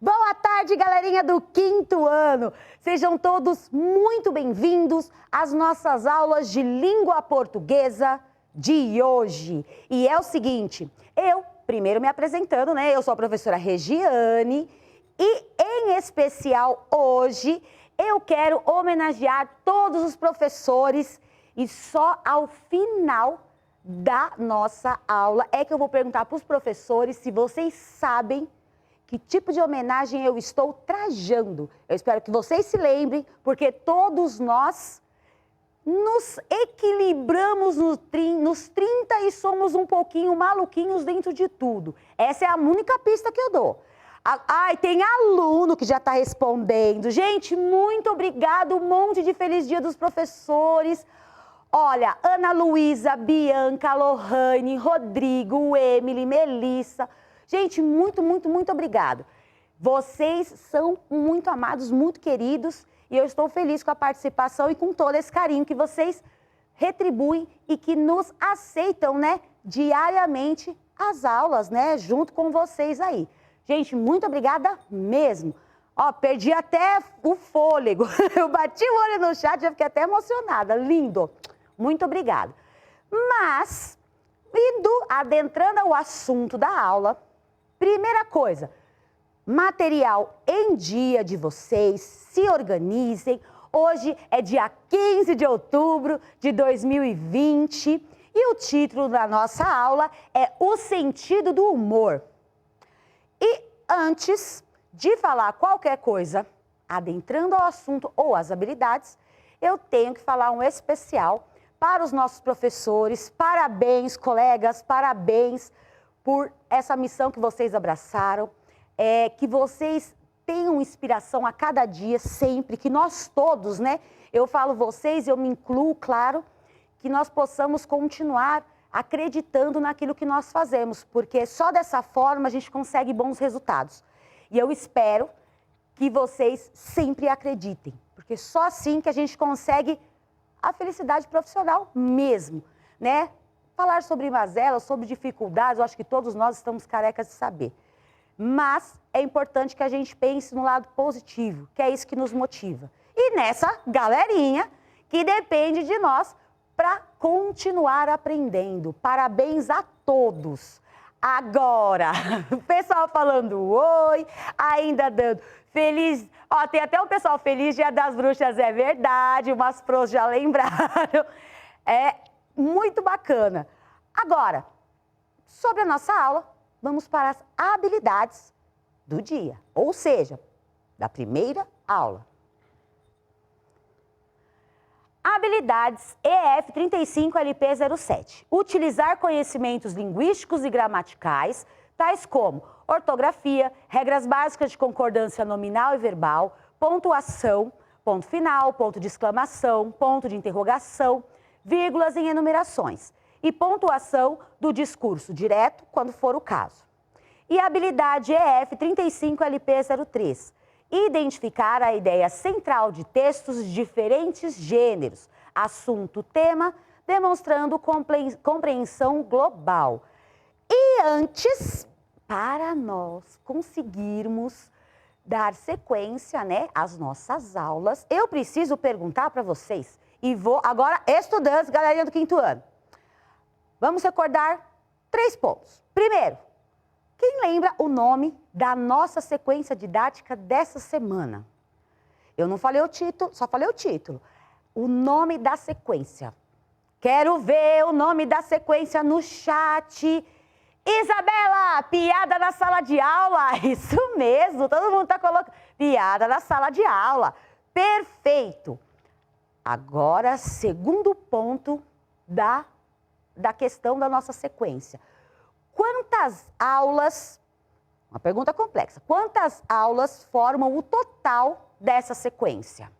Boa tarde, galerinha do quinto ano! Sejam todos muito bem-vindos às nossas aulas de língua portuguesa de hoje. E é o seguinte, primeiro me apresentando, né? Eu sou a professora Regiane e, em especial, hoje, eu quero homenagear todos os professores e só ao final da nossa aula é que eu vou perguntar para os professores se vocês sabem que tipo de homenagem eu estou trajando. Eu espero que vocês se lembrem, porque todos nós nos equilibramos nos 30 e somos um pouquinho maluquinhos dentro de tudo. Essa é a única pista que eu dou. Ai, tem aluno que já está respondendo. Gente, muito obrigado, um monte de feliz dia dos professores. Olha, Ana Luísa, Bianca, Lohane, Rodrigo, Emily, Melissa. Gente, muito obrigado. Vocês são muito amados, muito queridos e eu estou feliz com a participação e com todo esse carinho que vocês retribuem e que nos aceitam, né, diariamente as aulas, né, junto com vocês aí. Gente, muito obrigada mesmo. Ó, perdi até o fôlego. Eu bati o olho no chat e já fiquei até emocionada. Lindo. Muito obrigada. Mas, adentrando ao assunto da aula, primeira coisa, material em dia de vocês, se organizem. Hoje é dia 15 de outubro de 2020 e o título da nossa aula é O Sentido do Humor. E antes de falar qualquer coisa, adentrando ao assunto ou às habilidades, eu tenho que falar um especial para os nossos professores. Parabéns, colegas, parabéns por essa missão que vocês abraçaram, que vocês tenham inspiração a cada dia, sempre, que nós todos, né? Eu falo vocês, eu me incluo, claro, que nós possamos continuar acreditando naquilo que nós fazemos, porque só dessa forma a gente consegue bons resultados. E eu espero que vocês sempre acreditem, porque só assim que a gente consegue a felicidade profissional mesmo, né? Falar sobre mazelas, sobre dificuldades, eu acho que todos nós estamos carecas de saber. Mas é importante que a gente pense no lado positivo, que é isso que nos motiva. E nessa galerinha que depende de nós para continuar aprendendo. Parabéns a todos. Agora, o pessoal falando oi, ainda dando feliz... Ó, tem até um pessoal feliz, Dia das Bruxas, é verdade, umas pros já lembraram. É muito bacana. Agora, sobre a nossa aula, vamos para as habilidades do dia, ou seja, da primeira aula. Habilidades EF 35 LP 07. Utilizar conhecimentos linguísticos e gramaticais, tais como ortografia, regras básicas de concordância nominal e verbal, pontuação, ponto final, ponto de exclamação, ponto de interrogação, vírgulas em enumerações e pontuação do discurso direto, quando for o caso. E a habilidade EF 35 LP 03. Identificar a ideia central de textos de diferentes gêneros, assunto, tema, demonstrando compreensão global. E antes, para nós conseguirmos dar sequência, né, às nossas aulas, eu preciso perguntar para vocês, e vou agora, estudantes, galerinha do quinto ano, vamos recordar 3 pontos. Primeiro, quem lembra o nome da nossa sequência didática dessa semana? Eu não falei o título, só falei o título. O nome da sequência. Quero ver o nome da sequência no chat. Isabela, piada na sala de aula. Isso mesmo, todo mundo está colocando. Piada na sala de aula. Perfeito. Agora, segundo ponto da questão da nossa sequência. Quantas aulas, uma pergunta complexa, quantas aulas formam o total dessa sequência?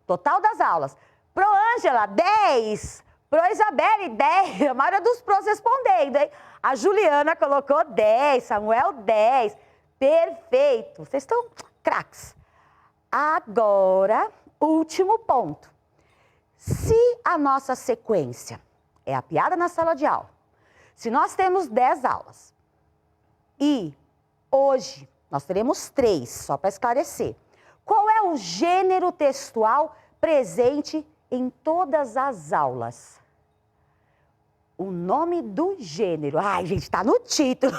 Total das aulas. Pro Ângela, 10. Pro Isabelle, 10. A maioria dos pros respondendo, hein? A Juliana colocou 10, Samuel, 10. Perfeito. Vocês estão craques. Agora, último ponto. Se a nossa sequência é a piada na sala de aula, se nós temos 10 aulas e hoje Nós teremos 3, só para esclarecer. Qual é o gênero textual presente em todas as aulas? O nome do gênero. Ai, gente, tá no título.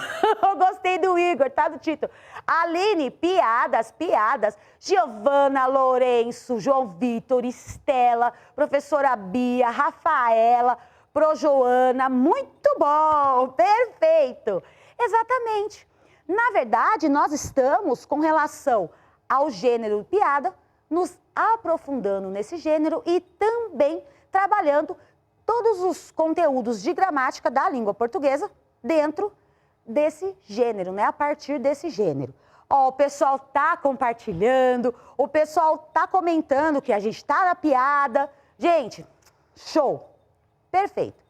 Eu gostei do Igor, tá no título. Aline, piadas, piadas. Giovana, Lourenço, João Vitor, Estela, professora Bia, Rafaela, Projoana. Muito bom, perfeito. Exatamente. Na verdade, nós estamos, com relação ao gênero piada, nos aprofundando nesse gênero e também trabalhando todos os conteúdos de gramática da língua portuguesa dentro desse gênero, né? A partir desse gênero. Ó, o pessoal tá compartilhando, o pessoal tá comentando que a gente tá na piada. Gente, show! Perfeito.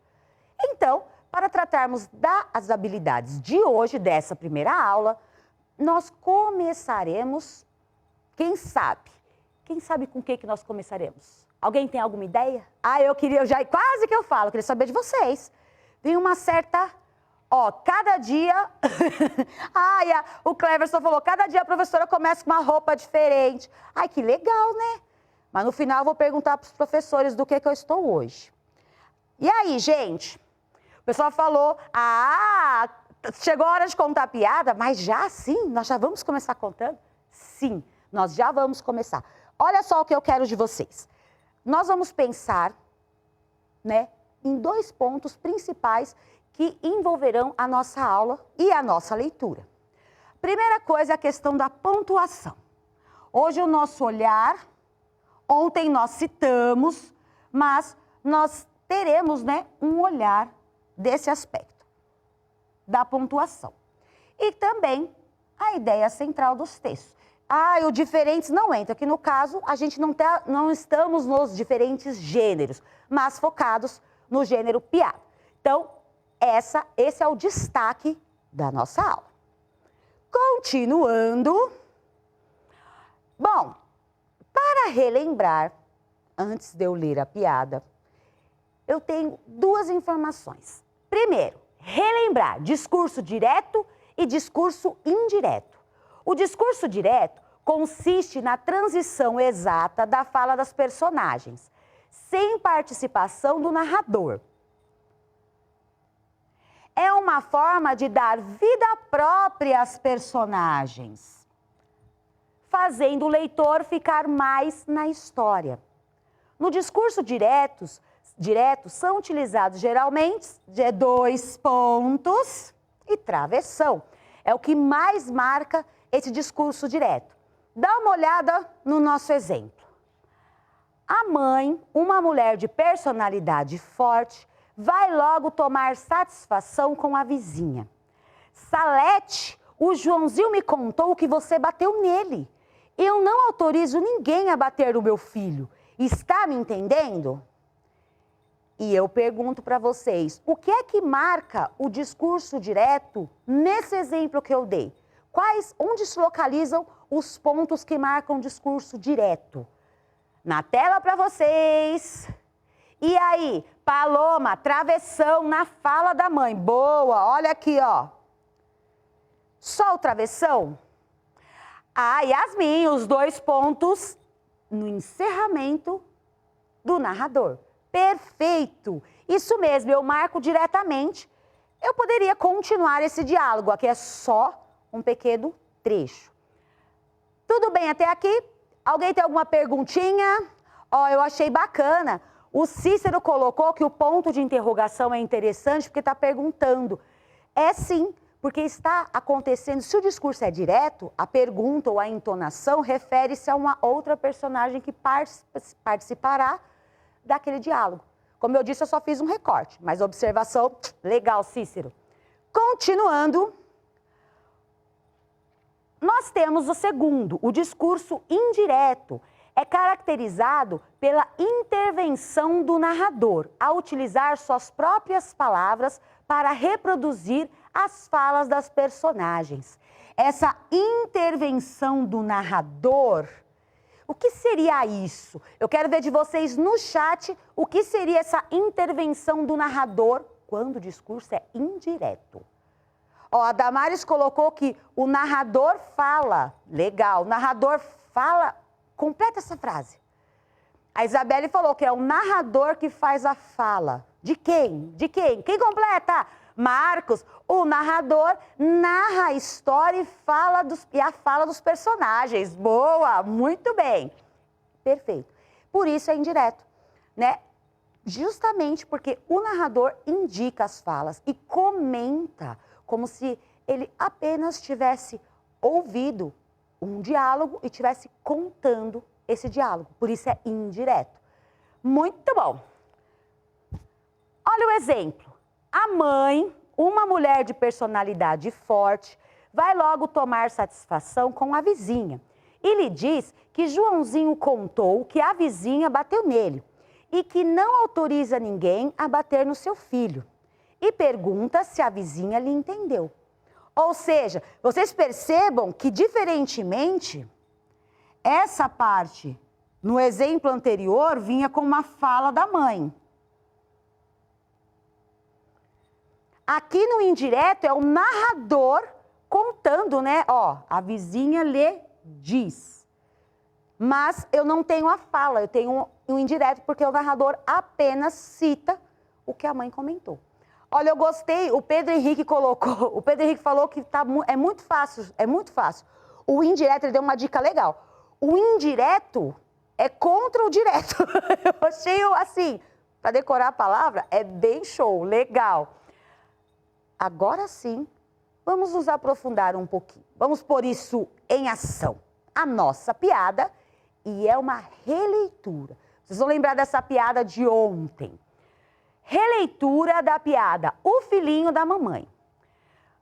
Então, para tratarmos das habilidades de hoje, dessa primeira aula, nós começaremos, quem sabe com o que nós começaremos? Alguém tem alguma ideia? Ah, quase que eu falo, queria saber de vocês. Tem uma certa, cada dia, o Cleverson falou, cada dia a professora começa com uma roupa diferente. Ai, que legal, né? Mas no final eu vou perguntar para os professores do que eu estou hoje. E aí, gente? O pessoal falou, chegou a hora de contar a piada, mas nós já vamos começar contando? Sim, nós já vamos começar. Olha só o que eu quero de vocês. Nós vamos pensar, né, em 2 pontos principais que envolverão a nossa aula e a nossa leitura. Primeira coisa é a questão da pontuação. Hoje o nosso olhar, ontem nós citamos, mas nós teremos, né, um olhar desse aspecto, da pontuação. E também a ideia central dos textos. O diferentes não entra, que no caso a gente não estamos nos diferentes gêneros, mas focados no gênero piada. Então, esse é o destaque da nossa aula. Continuando. Bom, para relembrar, antes de eu ler a piada, eu tenho 2 informações. Primeiro, relembrar discurso direto e discurso indireto. O discurso direto consiste na transição exata da fala das personagens, sem participação do narrador. É uma forma de dar vida própria às personagens, fazendo o leitor ficar mais na história. No discurso direto são utilizados geralmente 2 pontos e travessão. É o que mais marca esse discurso direto. Dá uma olhada no nosso exemplo. A mãe, uma mulher de personalidade forte, vai logo tomar satisfação com a vizinha. Salete, o Joãozinho me contou que você bateu nele. Eu não autorizo ninguém a bater no meu filho. Está me entendendo? E eu pergunto para vocês, o que é que marca o discurso direto nesse exemplo que eu dei? Onde se localizam os pontos que marcam o discurso direto? Na tela para vocês. E aí, Paloma, travessão na fala da mãe. Boa, olha aqui, ó. Só o travessão? Yasmin, os 2 pontos no encerramento do narrador. Perfeito! Isso mesmo, eu marco diretamente. Eu poderia continuar esse diálogo, aqui é só um pequeno trecho. Tudo bem até aqui? Alguém tem alguma perguntinha? Eu achei bacana. O Cícero colocou que o ponto de interrogação é interessante porque está perguntando. É sim, porque está acontecendo, se o discurso é direto, a pergunta ou a entonação refere-se a uma outra personagem que participará daquele diálogo. Como eu disse, eu só fiz um recorte, mas observação, legal, Cícero. Continuando, nós temos o segundo, o discurso indireto. É caracterizado pela intervenção do narrador, ao utilizar suas próprias palavras para reproduzir as falas das personagens. Essa intervenção do narrador, o que seria isso? Eu quero ver de vocês no chat o que seria essa intervenção do narrador quando o discurso é indireto. Ó, a Damares colocou que o narrador fala. Legal, o narrador fala. Completa essa frase. A Isabelle falou que é o narrador que faz a fala. De quem? De quem? Quem completa? Marcos, o narrador narra a história e a fala dos personagens. Boa, muito bem. Perfeito. Por isso é indireto, né? Justamente porque o narrador indica as falas e comenta como se ele apenas tivesse ouvido um diálogo e estivesse contando esse diálogo. Por isso é indireto. Muito bom. Olha o exemplo. A mãe, uma mulher de personalidade forte, vai logo tomar satisfação com a vizinha e lhe diz que Joãozinho contou que a vizinha bateu nele e que não autoriza ninguém a bater no seu filho. E pergunta se a vizinha lhe entendeu. Ou seja, vocês percebam que, diferentemente, essa parte, no exemplo anterior, vinha com uma fala da mãe. Aqui no indireto é o narrador contando, né? Ó, a vizinha lhe diz. Mas eu não tenho a fala, eu tenho um indireto porque o narrador apenas cita o que a mãe comentou. Olha, eu gostei, o Pedro Henrique colocou, o Pedro Henrique falou que é muito fácil, é muito fácil. O indireto, ele deu uma dica legal. O indireto é contra o direto. Eu achei, assim, para decorar a palavra, é bem show, legal. Agora sim, vamos nos aprofundar um pouquinho. Vamos pôr isso em ação. A nossa piada, e é uma releitura. Vocês vão lembrar dessa piada de ontem. Releitura da piada O Filhinho da Mamãe.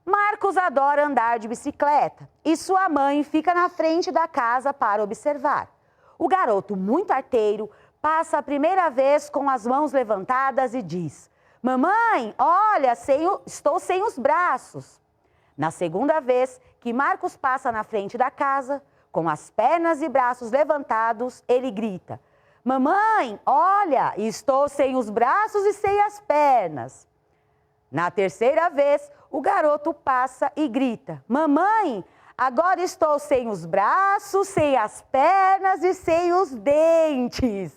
Marcos adora andar de bicicleta e sua mãe fica na frente da casa para observar. O garoto, muito arteiro, passa a primeira vez com as mãos levantadas e diz: "Mamãe, olha, estou sem os braços." Na segunda vez que Marcos passa na frente da casa, com as pernas e braços levantados, ele grita: "Mamãe, olha, estou sem os braços e sem as pernas." Na terceira vez, o garoto passa e grita: "Mamãe, agora estou sem os braços, sem as pernas e sem os dentes."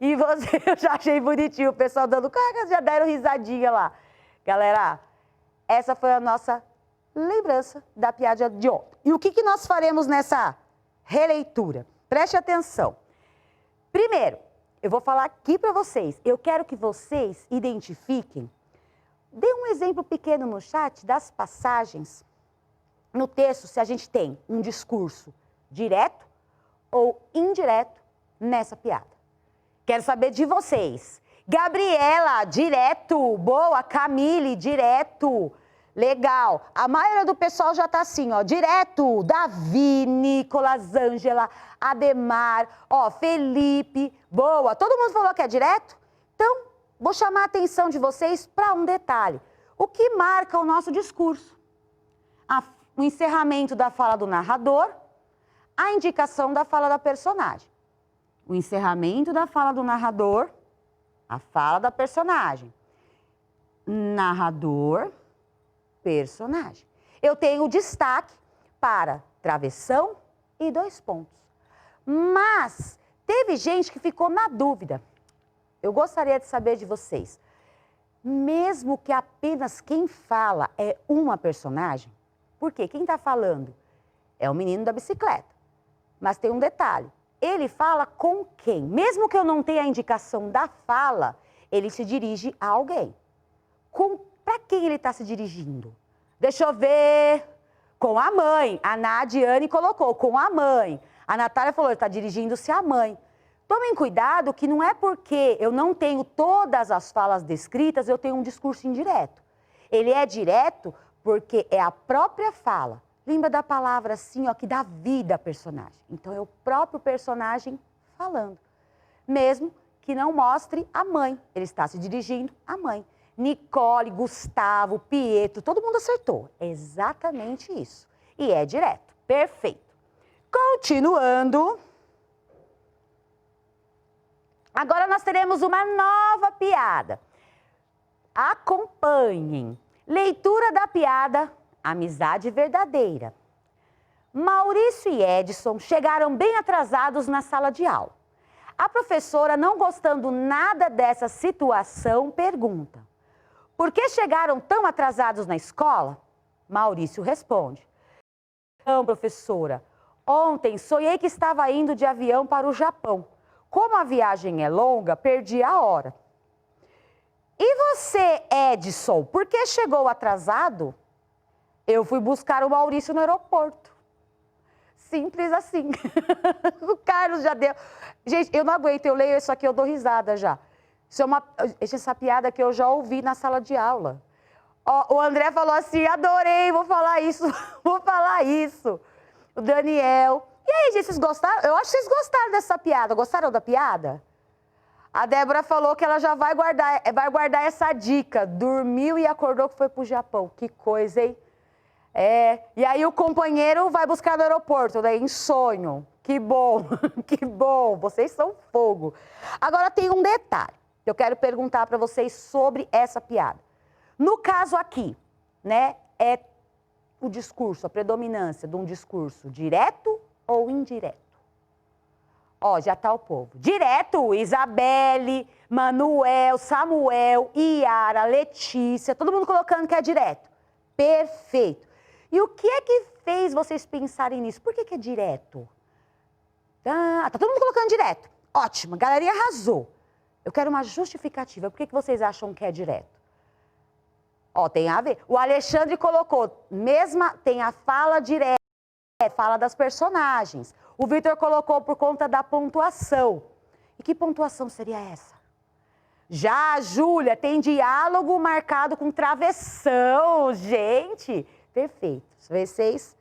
E eu já achei bonitinho o pessoal dando cargas, já deram risadinha lá. Galera, essa foi a nossa lembrança da piada de ontem. E o que nós faremos nessa releitura? Preste atenção. Primeiro, eu vou falar aqui para vocês. Eu quero que vocês identifiquem. Dê um exemplo pequeno no chat das passagens. No texto, se a gente tem um discurso direto ou indireto nessa piada. Quero saber de vocês. Gabriela, direto. Boa. Camille, direto. Legal. A maioria do pessoal já tá assim, ó, direto. Davi, Nicolas, Ângela, Ademar, ó, Felipe. Boa. Todo mundo falou que é direto? Então, vou chamar a atenção de vocês para um detalhe. O que marca o nosso discurso? O encerramento da fala do narrador, a indicação da fala da personagem. O encerramento da fala do narrador, a fala da personagem. Narrador, personagem. Eu tenho destaque para travessão e 2 pontos. Mas teve gente que ficou na dúvida. Eu gostaria de saber de vocês. Mesmo que apenas quem fala é uma personagem, por quê? Quem está falando é o menino da bicicleta. Mas tem um detalhe. Ele fala com quem? Mesmo que eu não tenha a indicação da fala, ele se dirige a alguém. Para quem ele está se dirigindo? Deixa eu ver. Com a mãe. A Nadiane colocou, com a mãe. A Natália falou, ele está dirigindo-se à mãe. Tomem cuidado que não é porque eu não tenho todas as falas descritas, eu tenho um discurso indireto. Ele é direto porque é a própria fala. Lembra da palavra assim, ó, que dá vida ao personagem. Então, é o próprio personagem falando. Mesmo que não mostre a mãe. Ele está se dirigindo à mãe. Nicole, Gustavo, Pietro, todo mundo acertou. É exatamente isso. E é direto. Perfeito. Continuando. Agora nós teremos uma nova piada. Acompanhem. Leitura da piada amizade verdadeira. Maurício e Edson chegaram bem atrasados na sala de aula. A professora, não gostando nada dessa situação, pergunta: por que chegaram tão atrasados na escola? Maurício responde: não, professora, ontem sonhei que estava indo de avião para o Japão. Como a viagem é longa, perdi a hora. E você, Edson, por que chegou atrasado? Eu fui buscar o Maurício no aeroporto. Simples assim. O Carlos já deu. Gente, eu não aguento, eu leio isso aqui, eu dou risada já. Isso é essa piada que eu já ouvi na sala de aula. Ó, o André falou assim: adorei, vou falar isso, vou falar isso. O Daniel. E aí, gente, vocês gostaram? Eu acho que vocês gostaram dessa piada. Gostaram da piada? A Débora falou que ela já vai guardar essa dica. Dormiu e acordou que foi pro Japão. Que coisa, hein? E aí o companheiro vai buscar no aeroporto, né? Em sonho. Que bom, que bom. Vocês são fogo. Agora tem um detalhe. Eu quero perguntar para vocês sobre essa piada. No caso aqui, né? É o discurso, a predominância de um discurso direto ou indireto? Ó, já tá o povo. Direto, Isabelle, Manuel, Samuel, Iara, Letícia, todo mundo colocando que é direto. Perfeito. E o que é que fez vocês pensarem nisso? Por que é direto? Tá todo mundo colocando direto. Ótimo, a galerinha arrasou. Eu quero uma justificativa. Por que vocês acham que é direto? Ó, tem a ver. O Alexandre colocou, tem a fala direta, fala das personagens. O Vitor colocou por conta da pontuação. E que pontuação seria essa? Já a Júlia tem diálogo marcado com travessão. Gente, perfeito. Vocês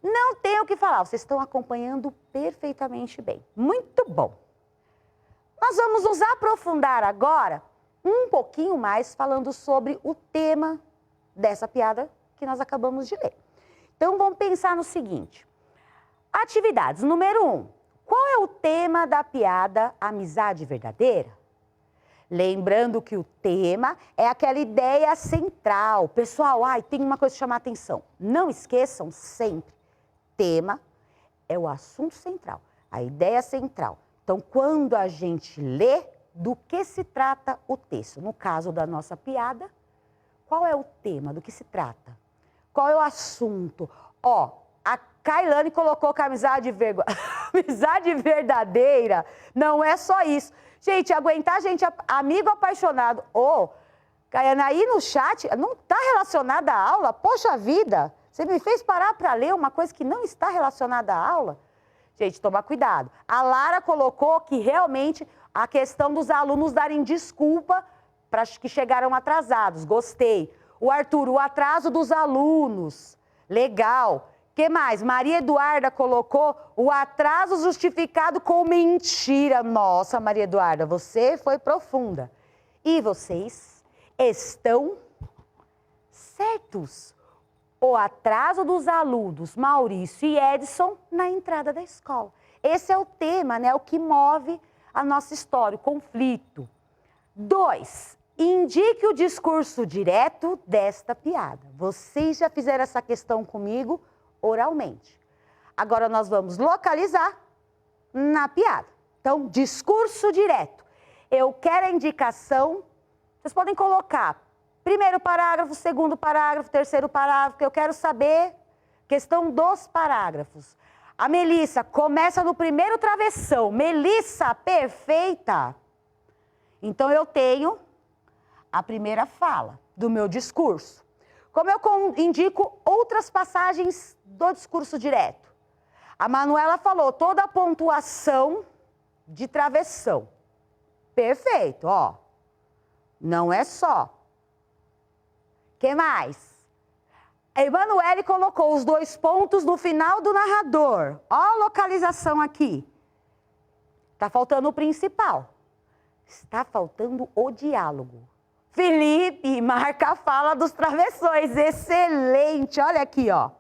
não têm o que falar, vocês estão acompanhando perfeitamente bem. Muito bom. Nós vamos nos aprofundar agora um pouquinho mais falando sobre o tema dessa piada que nós acabamos de ler. Então, vamos pensar no seguinte. Atividades. Número 1. Qual é o tema da piada Amizade Verdadeira? Lembrando que o tema é aquela ideia central. Pessoal, tem uma coisa que chama a atenção. Não esqueçam sempre. Tema é o assunto central, a ideia central. Então, quando a gente lê, do que se trata o texto? No caso da nossa piada, qual é o tema? Do que se trata? Qual é o assunto? Ó, a Kailane colocou que a amizade verdadeira não é só isso. Gente, aguentar gente, amigo apaixonado. Kaiane, aí no chat, não está relacionada à aula? Poxa vida, você me fez parar para ler uma coisa que não está relacionada à aula? Gente, toma cuidado. A Lara colocou que realmente a questão dos alunos darem desculpa para que chegaram atrasados. Gostei. O Arthur, o atraso dos alunos. Legal. Que mais? Maria Eduarda colocou o atraso justificado com mentira. Nossa, Maria Eduarda, você foi profunda. E vocês estão certos. O atraso dos alunos Maurício e Edson na entrada da escola. Esse é o tema, né? O que move a nossa história, o conflito. 2. Indique o discurso direto desta piada. Vocês já fizeram essa questão comigo oralmente. Agora nós vamos localizar na piada. Então, discurso direto. Eu quero a indicação, vocês podem colocar primeiro parágrafo, segundo parágrafo, terceiro parágrafo, que eu quero saber questão dos parágrafos. A Melissa começa no primeiro travessão. Melissa, perfeita. Então, eu tenho a primeira fala do meu discurso. Como eu indico outras passagens do discurso direto. A Manuela falou toda a pontuação de travessão. Perfeito, ó. Não é só. Que mais? A Emanuele colocou os 2 pontos no final do narrador. Ó a localização aqui. Está faltando o principal. Está faltando o diálogo. Felipe marca a fala dos travessões. Excelente. Olha aqui, ó.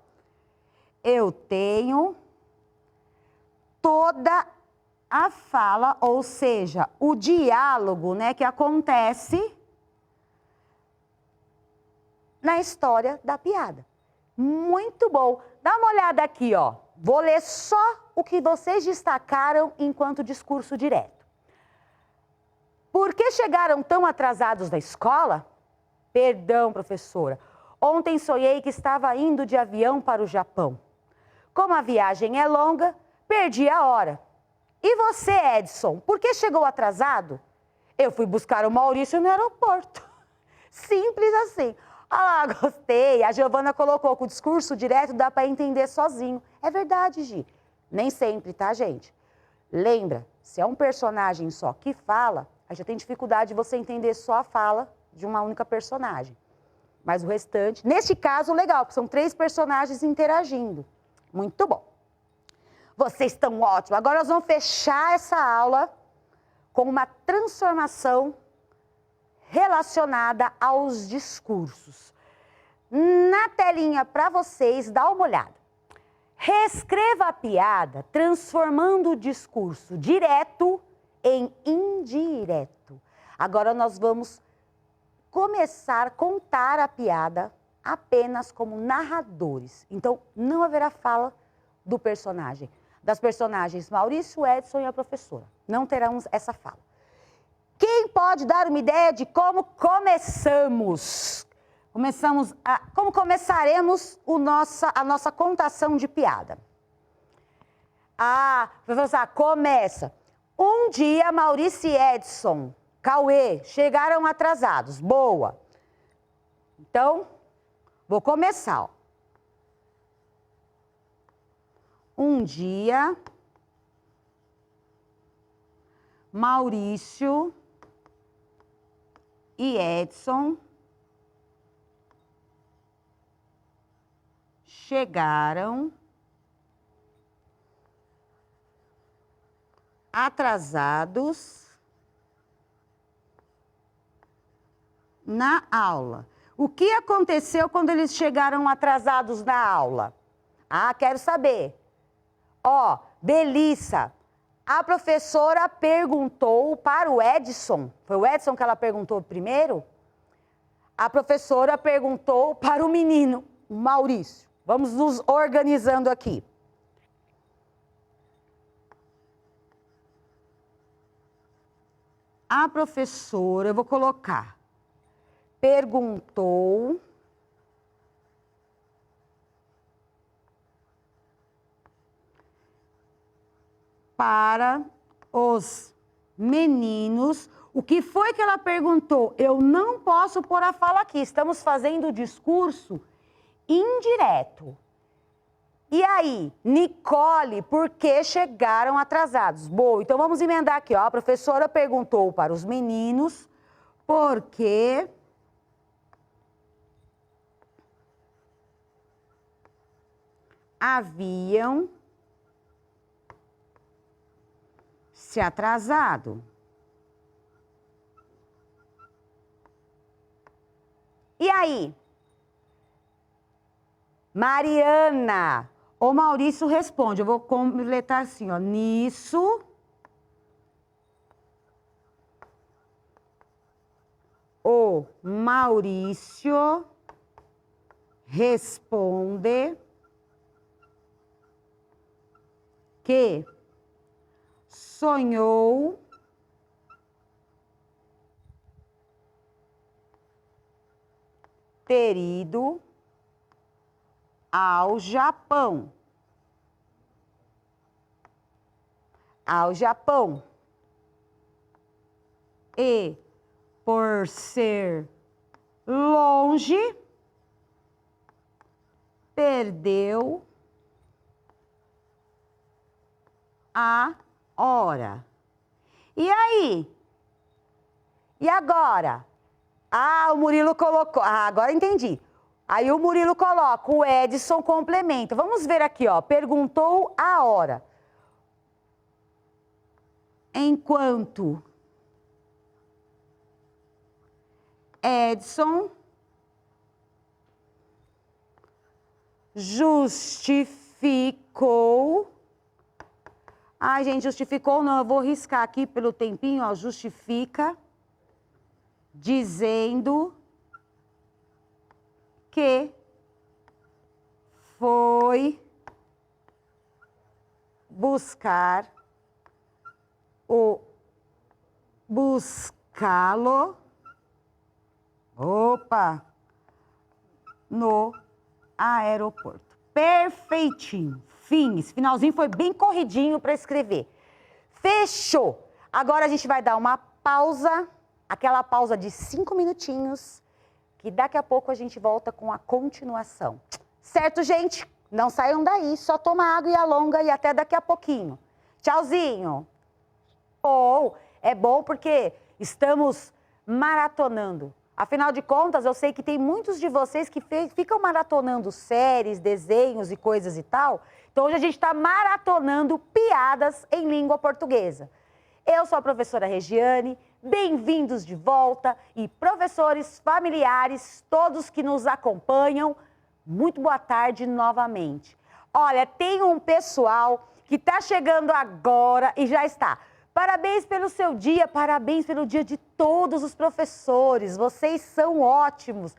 Eu tenho toda a fala, ou seja, o diálogo, né, que acontece na história da piada. Muito bom. Dá uma olhada aqui, ó. Vou ler só o que vocês destacaram enquanto discurso direto. Por que chegaram tão atrasados da escola? Perdão, professora. Ontem sonhei que estava indo de avião para o Japão. Como a viagem é longa, perdi a hora. E você, Edson, por que chegou atrasado? Eu fui buscar o Maurício no aeroporto. Simples assim. Ah, gostei. A Giovana colocou que o discurso direto dá para entender sozinho. É verdade, Gi. Nem sempre, tá, gente? Lembra, se é um personagem só que fala, aí já tem dificuldade de você entender só a fala de uma única personagem. Mas o restante, neste caso, legal, porque são 3 personagens interagindo. Muito bom. Vocês estão ótimos. Agora nós vamos fechar essa aula com uma transformação relacionada aos discursos. Na telinha para vocês, dá uma olhada. Reescreva a piada transformando o discurso direto em indireto. Agora nós vamos começar a contar a piada apenas como narradores. Então, não haverá fala do personagem. Das personagens Maurício, Edson e a professora. Não teremos essa fala. Quem pode dar uma ideia de como começamos? Como começaremos a nossa contação de piada? Professora, começa. Um dia, Maurício e Edson, Cauê, chegaram atrasados. Boa. Então, vou começar. Ó. Um dia, Maurício e Edson chegaram atrasados na aula. O que aconteceu quando eles chegaram atrasados na aula? Quero saber. Ó, Belissa, a professora perguntou para o Edson, foi o Edson que ela perguntou primeiro? A professora perguntou para o menino, o Maurício. Vamos nos organizando aqui. A professora, eu vou colocar, perguntou para os meninos. O que foi que ela perguntou? Eu não posso pôr a fala aqui, estamos fazendo o discurso indireto. E aí, Nicole, por que chegaram atrasados? Boa, então vamos emendar aqui, ó. A professora perguntou para os meninos por que haviam se atrasado. E aí? Mariana, o Maurício responde, eu vou completar assim, ó, nisso o Maurício responde que sonhou ter ido ao Japão. Ao Japão. E, por ser longe, perdeu a hora. E aí? E agora? O Murilo colocou... agora entendi. Aí o Murilo coloca, o Edson complementa. Vamos ver aqui, ó. Perguntou a hora. Enquanto Edson justificou... gente, justificou não, eu vou riscar aqui pelo tempinho, ó, justifica, dizendo que foi buscar o buscá-lo, no aeroporto. Perfeitinho. Fim. Esse finalzinho foi bem corridinho para escrever. Fechou. Agora a gente vai dar uma pausa, aquela pausa de 5 minutinhos, que daqui a pouco a gente volta com a continuação. Certo, gente? Não saiam daí, só toma água e alonga e até daqui a pouquinho. Tchauzinho. É bom porque estamos maratonando. Afinal de contas, eu sei que tem muitos de vocês que ficam maratonando séries, desenhos e coisas e tal. Então, hoje a gente está maratonando piadas em língua portuguesa. Eu sou a professora Regiane, bem-vindos de volta. E professores, familiares, todos que nos acompanham, muito boa tarde novamente. Olha, tem um pessoal que está chegando agora e já está. Parabéns pelo seu dia, parabéns pelo dia de todos os professores, vocês são ótimos.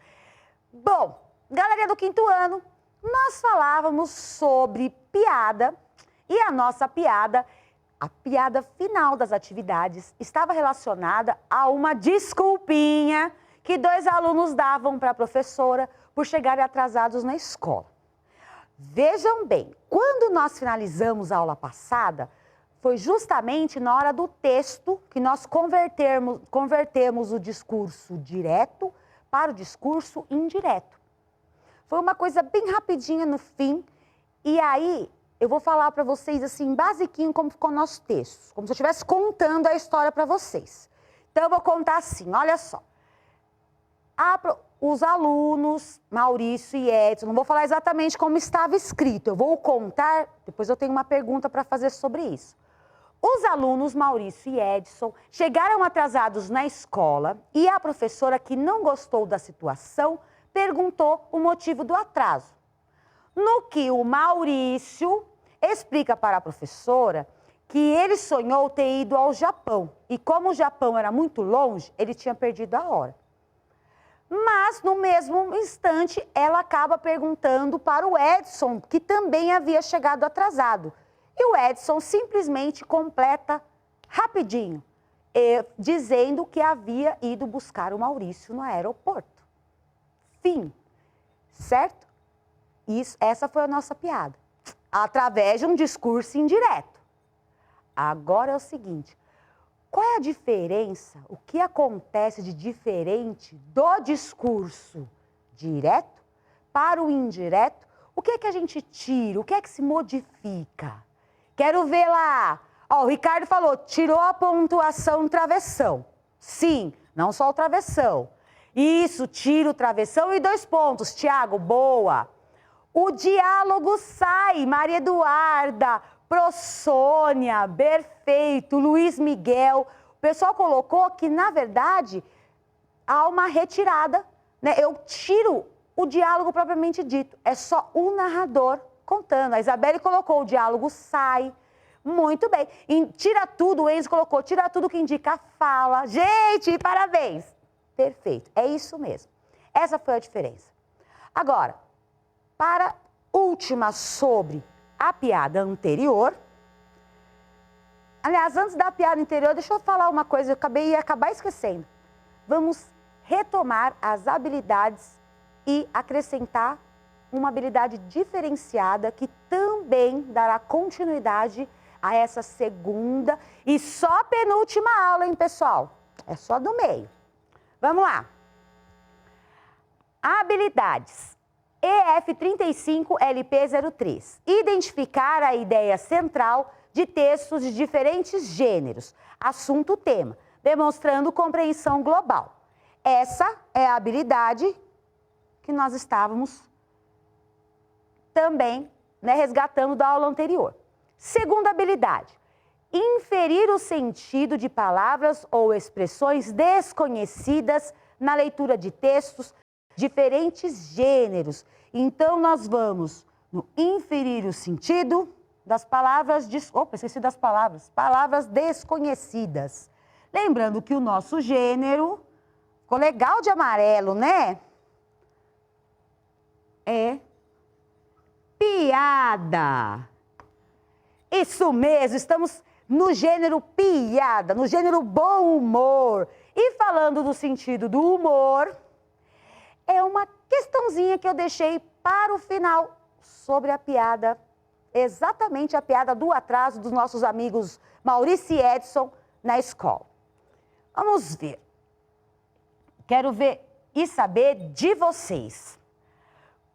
Bom, galerinha do 5º ano, nós falávamos sobre piada e a nossa piada, a piada final das atividades, estava relacionada a uma desculpinha que 2 alunos davam para a professora por chegarem atrasados na escola. Vejam bem, quando nós finalizamos a aula passada, foi justamente na hora do texto que nós convertemos o discurso direto para o discurso indireto. Foi uma coisa bem rapidinha no fim, e aí eu vou falar para vocês assim, basiquinho, como ficou o nosso texto, como se eu estivesse contando a história para vocês. Então eu vou contar assim, olha só. Os alunos, Maurício e Edson, não vou falar exatamente como estava escrito, eu vou contar, depois eu tenho uma pergunta para fazer sobre isso. Os alunos Maurício e Edson chegaram atrasados na escola e a professora, que não gostou da situação, perguntou o motivo do atraso. No que o Maurício explica para a professora que ele sonhou ter ido ao Japão e como o Japão era muito longe, ele tinha perdido a hora. Mas, no mesmo instante, ela acaba perguntando para o Edson, que também havia chegado atrasado. E o Edson simplesmente completa rapidinho, dizendo que havia ido buscar o Maurício no aeroporto. Fim. Certo? Essa foi a nossa piada. Através de um discurso indireto. Agora é o seguinte, qual é a diferença, o que acontece de diferente do discurso direto para o indireto? O que é que a gente tira? O que é que se modifica? Quero ver lá. Ó, o Ricardo falou, tirou a pontuação travessão. Sim, não só o travessão. Isso, tira o travessão e 2 pontos. Tiago, boa. O diálogo sai. Maria Eduarda, Prosônia, perfeito. Luiz Miguel. O pessoal colocou que, na verdade, há uma retirada, né? Eu tiro o diálogo propriamente dito. É só o narrador contando. A Isabelle colocou, o diálogo sai. Muito bem. E tira tudo, o Enzo colocou, tira tudo que indica a fala. Gente, parabéns. Perfeito, é isso mesmo. Essa foi a diferença. Agora, para última sobre a piada anterior. Aliás, antes da piada anterior, deixa eu falar uma coisa, eu ia acabar esquecendo. Vamos retomar as habilidades e acrescentar uma habilidade diferenciada que também dará continuidade a essa segunda e só penúltima aula, hein, pessoal? É só do meio. Vamos lá. Habilidades. EF35LP03. Identificar a ideia central de textos de diferentes gêneros, assunto, tema, demonstrando compreensão global. Essa é a habilidade que nós estávamos também, né, resgatando da aula anterior. Segunda habilidade, inferir o sentido de palavras ou expressões desconhecidas na leitura de textos, diferentes gêneros. Então, nós vamos no inferir o sentido das palavras, esqueci das palavras desconhecidas. Lembrando que o nosso gênero, ficou legal de amarelo, né? É piada. Isso mesmo, estamos no gênero piada, no gênero bom humor. E falando do sentido do humor, é uma questãozinha que eu deixei para o final sobre a piada, exatamente a piada do atraso dos nossos amigos Maurício e Edson na escola. Vamos ver. Quero ver e saber de vocês.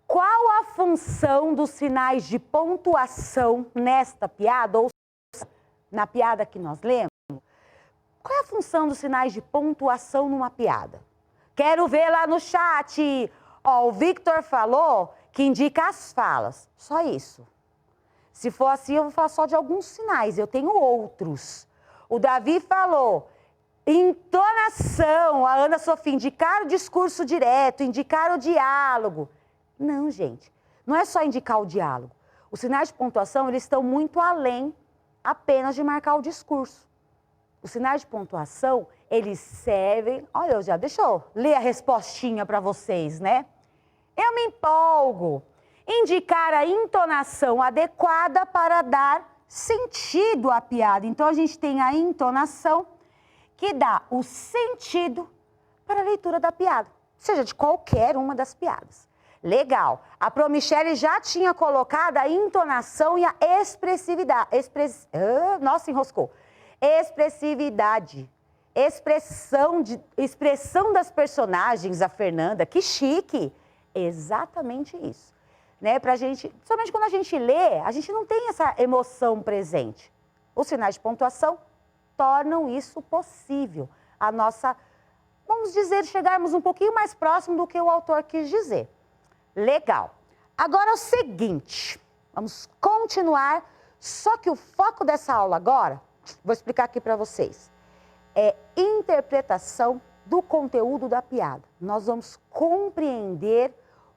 Qual a função dos sinais de pontuação nesta piada, ou na piada que nós lemos? Qual é a função dos sinais de pontuação numa piada? Quero ver lá no chat. Ó, o Victor falou que indica as falas. Só isso. Se for assim, eu vou falar só de alguns sinais. Eu tenho outros. O Davi falou entonação. A Ana Sofia, indicar o discurso direto, indicar o diálogo. Não, gente. Não é só indicar o diálogo. Os sinais de pontuação, eles estão muito além apenas de marcar o discurso. Os sinais de pontuação, eles servem... Olha, deixa eu ler a respostinha para vocês, né? Eu me empolgo. Indicar a entonação adequada para dar sentido à piada. Então, a gente tem a entonação que dá o sentido para a leitura da piada, seja de qualquer uma das piadas. Legal. A Pro Michele já tinha colocado a entonação e a expressividade. Nossa, enroscou. Expressividade. Expressão das personagens, a Fernanda. Que chique. Exatamente isso. Né? Pra gente, somente quando a gente lê, a gente não tem essa emoção presente. Os sinais de pontuação tornam isso possível. A nossa, vamos dizer, chegarmos um pouquinho mais próximo do que o autor quis dizer. Legal. Agora é o seguinte, vamos continuar, só que o foco dessa aula agora, vou explicar aqui para vocês, é interpretação do conteúdo da piada. Nós vamos compreender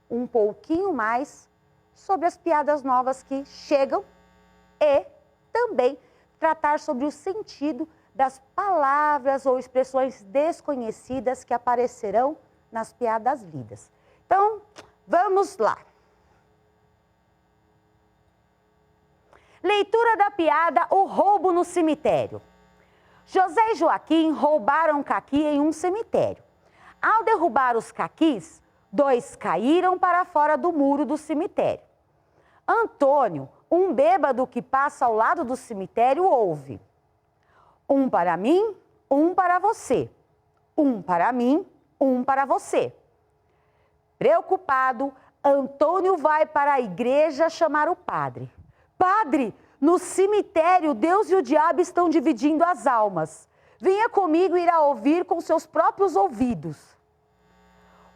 um pouquinho mais sobre as piadas novas que chegam e também tratar sobre o sentido das palavras ou expressões desconhecidas que aparecerão nas piadas lidas. Então, vamos lá. Leitura da piada O Roubo no Cemitério. José e Joaquim roubaram caqui em um cemitério. Ao derrubar os caquis, 2 caíram para fora do muro do cemitério. Antônio, um bêbado que passa ao lado do cemitério, ouve: um para mim, um para você. Um para mim, um para você. Preocupado, Antônio vai para a igreja chamar o padre. Padre, no cemitério, Deus e o diabo estão dividindo as almas. Venha comigo ir a ouvir com seus próprios ouvidos.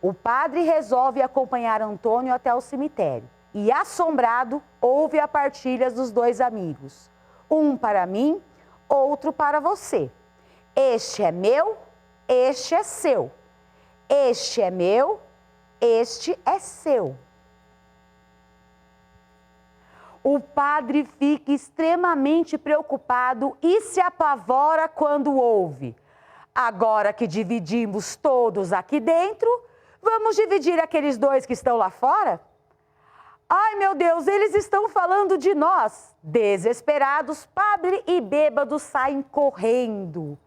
O padre resolve acompanhar Antônio até o cemitério e, assombrado, ouve a partilha dos 2 amigos. Um para mim, outro para você. Este é meu, este é seu. Este é meu, este é seu. O padre fica extremamente preocupado e se apavora quando ouve: agora que dividimos todos aqui dentro, vamos dividir aqueles 2 que estão lá fora? Ai, meu Deus, eles estão falando de nós. Desesperados, padre e bêbado saem correndo.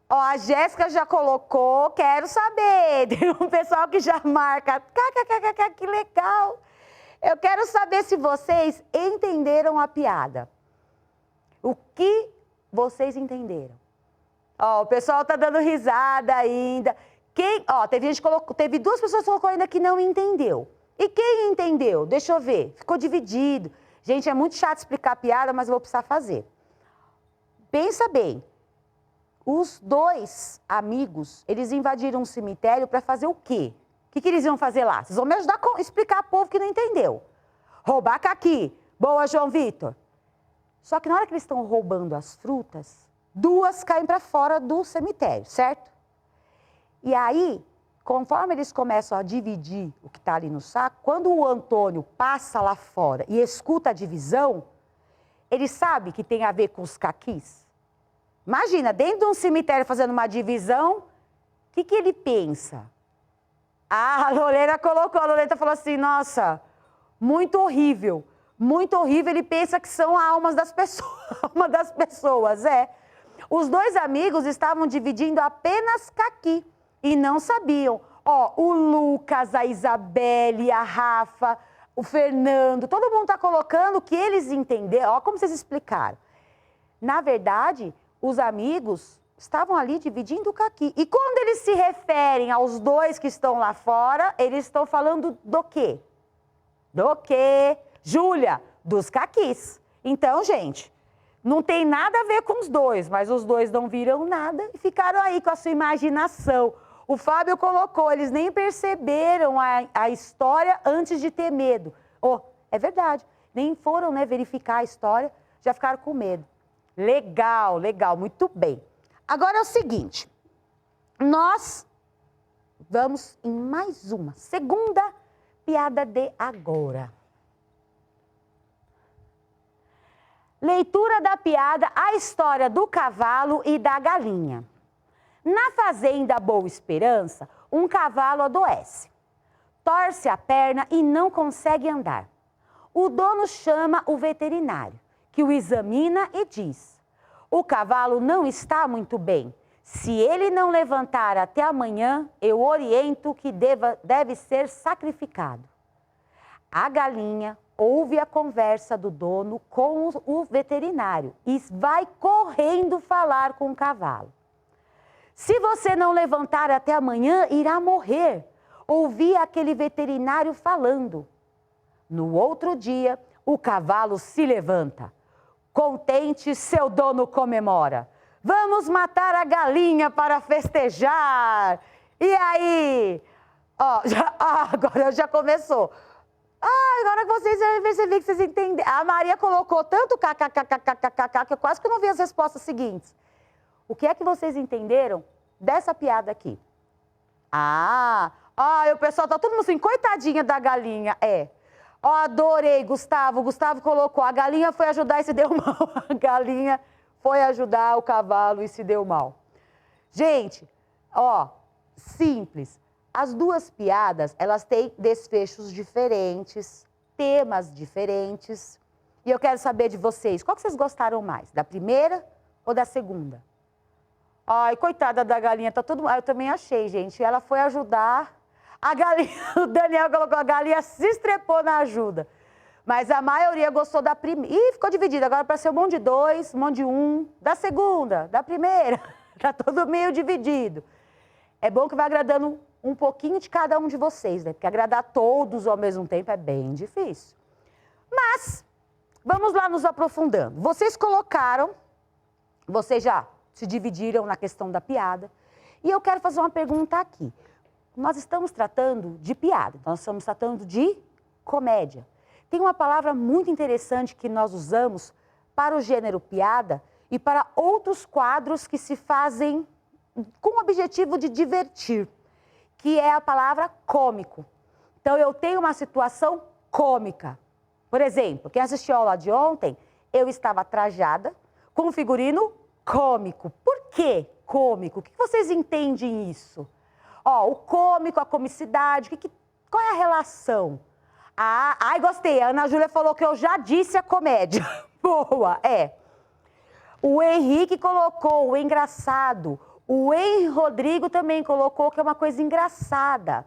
Ó, a Jéssica já colocou, quero saber. Tem um pessoal que já marca. Que legal. Eu quero saber se vocês entenderam a piada. O que vocês entenderam? Ó, o pessoal tá dando risada ainda. Teve 2 pessoas que colocou ainda que não entendeu. E quem entendeu? Deixa eu ver. Ficou dividido. Gente, é muito chato explicar a piada, mas eu vou precisar fazer. Pensa bem. Os 2 amigos, eles invadiram um cemitério para fazer o quê? O que eles iam fazer lá? Vocês vão me ajudar a explicar para o povo que não entendeu. Roubar caqui. Boa, João Vitor. Só que na hora que eles estão roubando as frutas, 2 caem para fora do cemitério, certo? E aí, conforme eles começam a dividir o que está ali no saco, quando o Antônio passa lá fora e escuta a divisão, ele sabe que tem a ver com os caquis. Imagina, dentro de um cemitério fazendo uma divisão, o que ele pensa? Ah, a Lorena colocou, a Lorena falou assim, nossa, muito horrível. Muito horrível, ele pensa que são almas das pessoas, alma das pessoas, é. Os dois amigos estavam dividindo apenas caqui e não sabiam. Ó, o Lucas, a Isabelle, a Rafa, o Fernando, todo mundo está colocando o que eles entenderam. Ó, como vocês explicaram. Na verdade, os amigos estavam ali dividindo o caqui. E quando eles se referem aos dois que estão lá fora, eles estão falando do quê? Do quê? Júlia, dos caquis. Então, gente, não tem nada a ver com os dois, mas os dois não viram nada e ficaram aí com a sua imaginação. O Fábio colocou, eles nem perceberam a história antes de ter medo. Oh, é verdade, nem foram, né, verificar a história, já ficaram com medo. Legal, legal, muito bem. Agora é o seguinte, nós vamos em mais uma, segunda piada de agora. Leitura da piada A História do Cavalo e da Galinha. Na fazenda Boa Esperança, um cavalo adoece. Torce a perna e não consegue andar. O dono chama o veterinário, que o examina e diz: o cavalo não está muito bem. Se ele não levantar até amanhã, eu oriento que deve ser sacrificado. A galinha ouve a conversa do dono com o veterinário e vai correndo falar com o cavalo. Se você não levantar até amanhã, irá morrer. Ouvi aquele veterinário falando. No outro dia, o cavalo se levanta. Contente, seu dono comemora. Vamos matar a galinha para festejar. E aí? Ó, agora já começou. Agora que vocês perceberam que vocês entenderam. A Maria colocou tanto kkkkkk que eu quase que não vi as respostas seguintes. O que é que vocês entenderam dessa piada aqui? O pessoal tá todo mundo assim, coitadinha da galinha. Adorei, Gustavo. Gustavo colocou, a galinha foi ajudar e se deu mal. A galinha foi ajudar o cavalo e se deu mal. Gente, simples. As duas piadas, elas têm desfechos diferentes, temas diferentes. E eu quero saber de vocês, qual que vocês gostaram mais? Da primeira ou da segunda? Ai, coitada da galinha, tá tudo... Eu também achei, gente. Ela foi ajudar a galinha. O Daniel colocou, a galinha se estrepou na ajuda. Mas a maioria gostou da primeira. Ih, ficou dividida. Agora para ser um monte de dois, um monte de um. Da segunda, da primeira. Tá todo meio dividido. É bom que vai agradando um pouquinho de cada um de vocês, né? Porque agradar todos ao mesmo tempo é bem difícil. Mas, vamos lá nos aprofundando. Vocês colocaram, vocês já se dividiram na questão da piada. E eu quero fazer uma pergunta aqui. Nós estamos tratando de piada, nós estamos tratando de comédia. Tem uma palavra muito interessante que nós usamos para o gênero piada e para outros quadros que se fazem com o objetivo de divertir, que é a palavra cômico. Então, eu tenho uma situação cômica. Por exemplo, quem assistiu a aula de ontem, eu estava trajada com um figurino cômico. Por que cômico? O que vocês entendem isso? O cômico, a comicidade, qual é a relação? Gostei, a Ana Júlia falou que eu já disse a comédia. Boa, O Henrique colocou o engraçado. O Henrique Rodrigo também colocou que é uma coisa engraçada.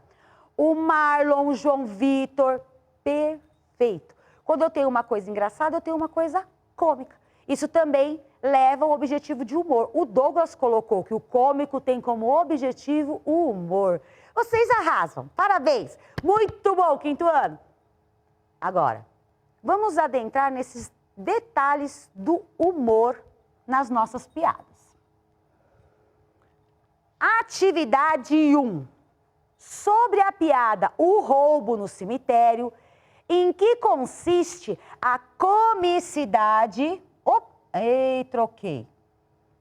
O Marlon, o João Vitor, perfeito. Quando eu tenho uma coisa engraçada, eu tenho uma coisa cômica. Isso também leva ao objetivo de humor. O Douglas colocou que o cômico tem como objetivo o humor. Vocês arrasam, parabéns. Muito bom, quinto ano. Agora, vamos adentrar nesses detalhes do humor nas nossas piadas. Atividade 1. Sobre a piada O Roubo no Cemitério, em que consiste a comicidade... Ei, troquei.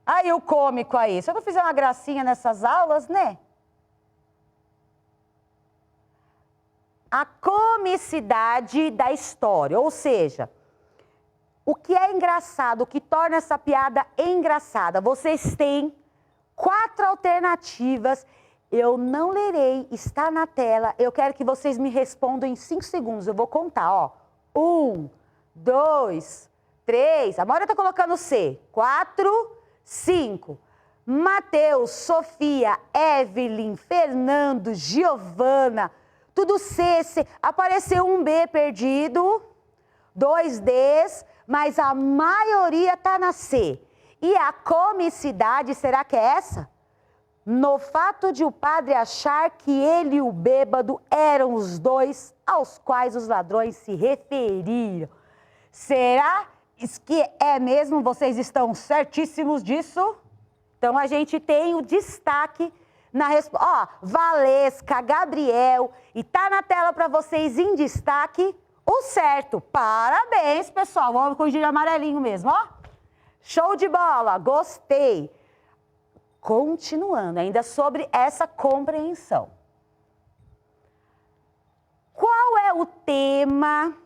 Aí o cômico aí. Se eu não fizer uma gracinha nessas aulas, né? A comicidade da história, ou seja, o que é engraçado, o que torna essa piada engraçada. Vocês têm 4 alternativas Eu não lerei, está na tela. Eu quero que vocês me respondam em 5 segundos. Eu vou contar, ó. 1, 2, 3. A Maura está colocando C. 4, 5. Mateus, Sofia, Evelyn, Fernando, Giovana. Tudo C, C. Apareceu um B perdido, 2 Ds, mas a maioria está na C. E a comicidade, será que é essa? No fato de o padre achar que ele e o bêbado eram os dois aos quais os ladrões se referiram. Será que é mesmo? Vocês estão certíssimos disso? Então, a gente tem o destaque na resposta. Ó, Valesca, Gabriel, e tá na tela para vocês em destaque o certo. Parabéns, pessoal. Vamos corrigir amarelinho mesmo, ó. Show de bola, gostei. Continuando, ainda sobre essa compreensão. Qual é o tema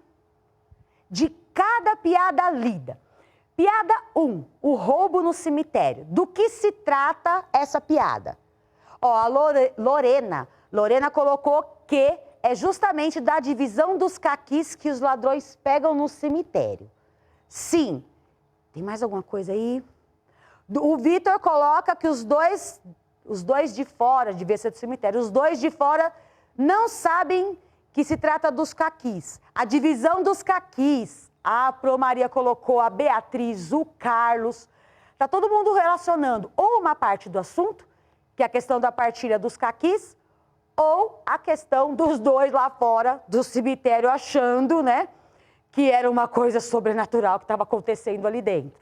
de cada piada lida? Piada 1, o roubo no cemitério. Do que se trata essa piada? Ó, a Lorena colocou que é justamente da divisão dos caquis que os ladrões pegam no cemitério. Sim. Tem mais alguma coisa aí? O Vitor coloca que os dois de fora, devia ser do cemitério, os dois de fora não sabem que se trata dos caquis. A divisão dos caquis, a Pro Maria colocou, a Beatriz, o Carlos. Está todo mundo relacionando ou uma parte do assunto, que é a questão da partilha dos caquis, ou a questão dos dois lá fora do cemitério achando, né, que era uma coisa sobrenatural que estava acontecendo ali dentro.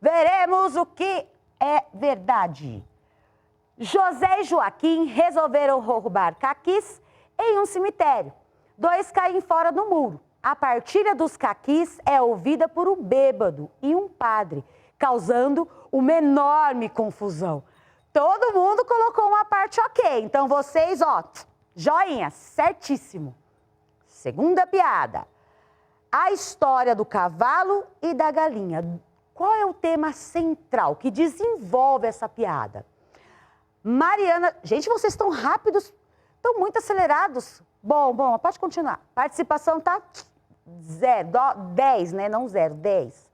Veremos o que é verdade. José e Joaquim resolveram roubar caquis em um cemitério. 2 caem fora do muro. A partilha dos caquis é ouvida por um bêbado e um padre, causando uma enorme confusão. Todo mundo colocou uma parte ok. Então vocês, ó, joinha, certíssimo. Segunda piada. A história do cavalo e da galinha. Qual é o tema central que desenvolve essa piada? Mariana, gente, vocês estão rápidos, estão muito acelerados. Bom, pode continuar. Participação tá 0, 10, né? Não 0, 10.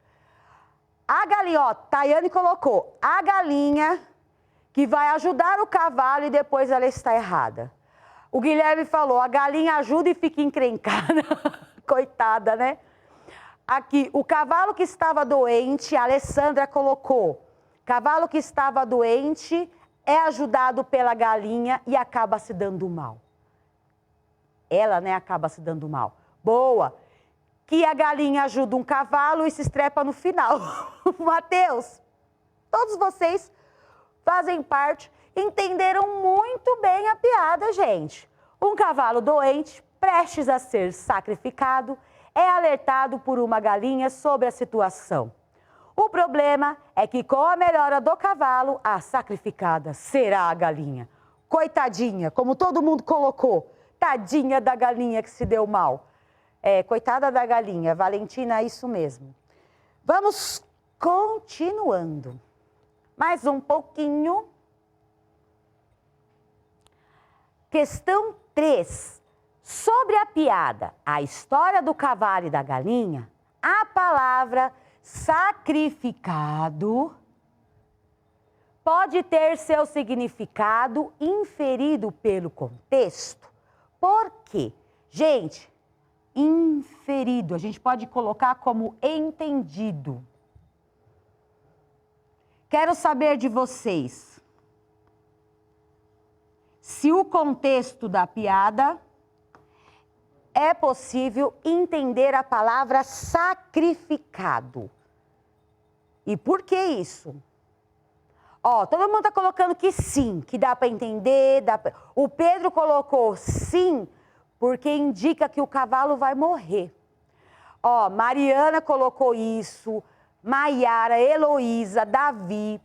A galinha, ó, Tayane colocou, a galinha que vai ajudar o cavalo e depois ela está errada. O Guilherme falou, a galinha ajuda e fica encrencada. Coitada, né? Aqui, o cavalo que estava doente, a Alessandra colocou. Cavalo que estava doente é ajudado pela galinha e acaba se dando mal. Ela, né, acaba se dando mal. Boa. Que a galinha ajuda um cavalo e se estrepa no final. Mateus, todos vocês fazem parte, entenderam muito bem a piada, gente. Um cavalo doente, prestes a ser sacrificado, é alertado por uma galinha sobre a situação. O problema é que com a melhora do cavalo, a sacrificada será a galinha. Coitadinha, como todo mundo colocou, tadinha da galinha que se deu mal. Coitada da galinha, Valentina, é isso mesmo. Vamos continuando. Mais um pouquinho. Questão 3. Sobre a piada, a história do cavalo e da galinha, a palavra sacrificado pode ter seu significado inferido pelo contexto. Por quê? Gente, inferido, a gente pode colocar como entendido. Quero saber de vocês se o contexto da piada é possível entender a palavra sacrificado. E por que isso? Ó, todo mundo está colocando que sim, que dá para entender. O Pedro colocou sim, porque indica que o cavalo vai morrer. Ó, Mariana colocou isso, Maiara, Heloísa, Davi.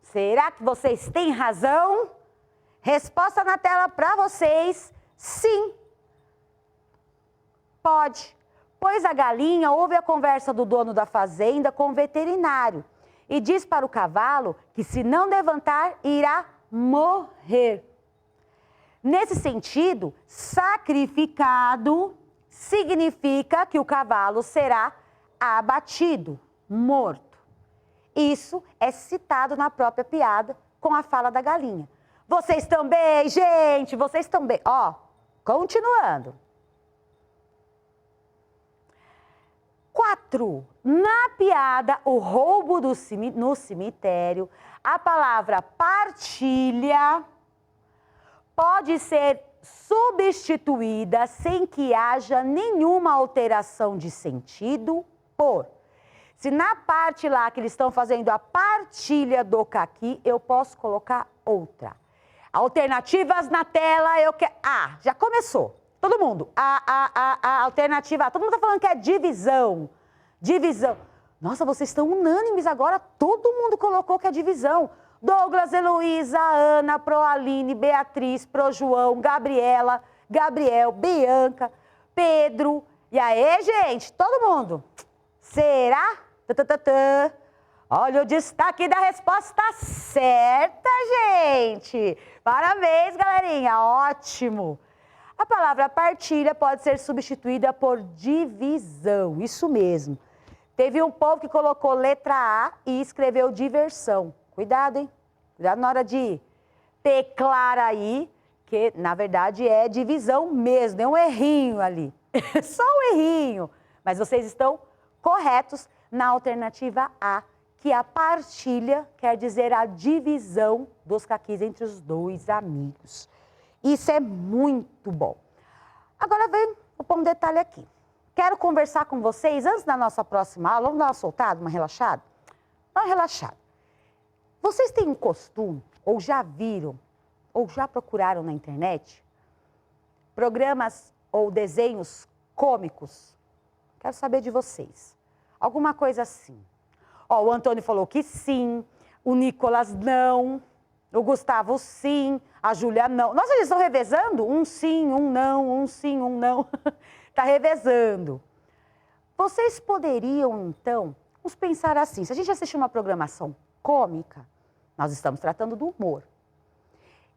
Será que vocês têm razão? Resposta na tela para vocês, sim. Pode, pois a galinha ouve a conversa do dono da fazenda com o veterinário e diz para o cavalo que se não levantar, irá morrer. Nesse sentido, sacrificado significa que o cavalo será abatido, morto. Isso é citado na própria piada com a fala da galinha. Vocês também, gente, vocês também. Ó, continuando. 4. Na piada O Roubo no Cemitério, a palavra partilha pode ser substituída sem que haja nenhuma alteração de sentido por. Se na parte lá que eles estão fazendo a partilha do caqui, eu posso colocar outra. Alternativas na tela, eu quero... Ah, já começou. Todo mundo. A alternativa... Todo mundo está falando que é divisão. Divisão. Nossa, vocês estão unânimes agora. Todo mundo colocou que é divisão. Douglas, Heloísa, Ana, Proaline, Beatriz, Pro João, Gabriela, Gabriel, Bianca, Pedro. E aí, gente? Todo mundo. Será? Olha o destaque da resposta certa, gente. Parabéns, galerinha. Ótimo. A palavra partilha pode ser substituída por divisão. Isso mesmo. Teve um povo que colocou letra A e escreveu diversão. Cuidado, hein? Cuidado na hora de teclar aí, que na verdade é divisão mesmo, é um errinho ali. Só um errinho. Mas vocês estão corretos na alternativa A, que a partilha quer dizer a divisão dos caquis entre os dois amigos. Isso é muito bom. Agora vou pôr um detalhe aqui. Quero conversar com vocês, antes da nossa próxima aula, vamos dar uma soltada, uma relaxada? Dá uma relaxada. Vocês têm um costume, ou já viram, ou já procuraram na internet, programas ou desenhos cômicos? Quero saber de vocês. Alguma coisa assim. Ó, o Antônio falou que sim, o Nicolas não, o Gustavo sim, a Júlia não. Nossa, eles estão revezando? Um sim, um não, um sim, um não. Está revezando. Vocês poderiam, então, vamos pensar assim, se a gente assistir uma programação cômica, nós estamos tratando do humor.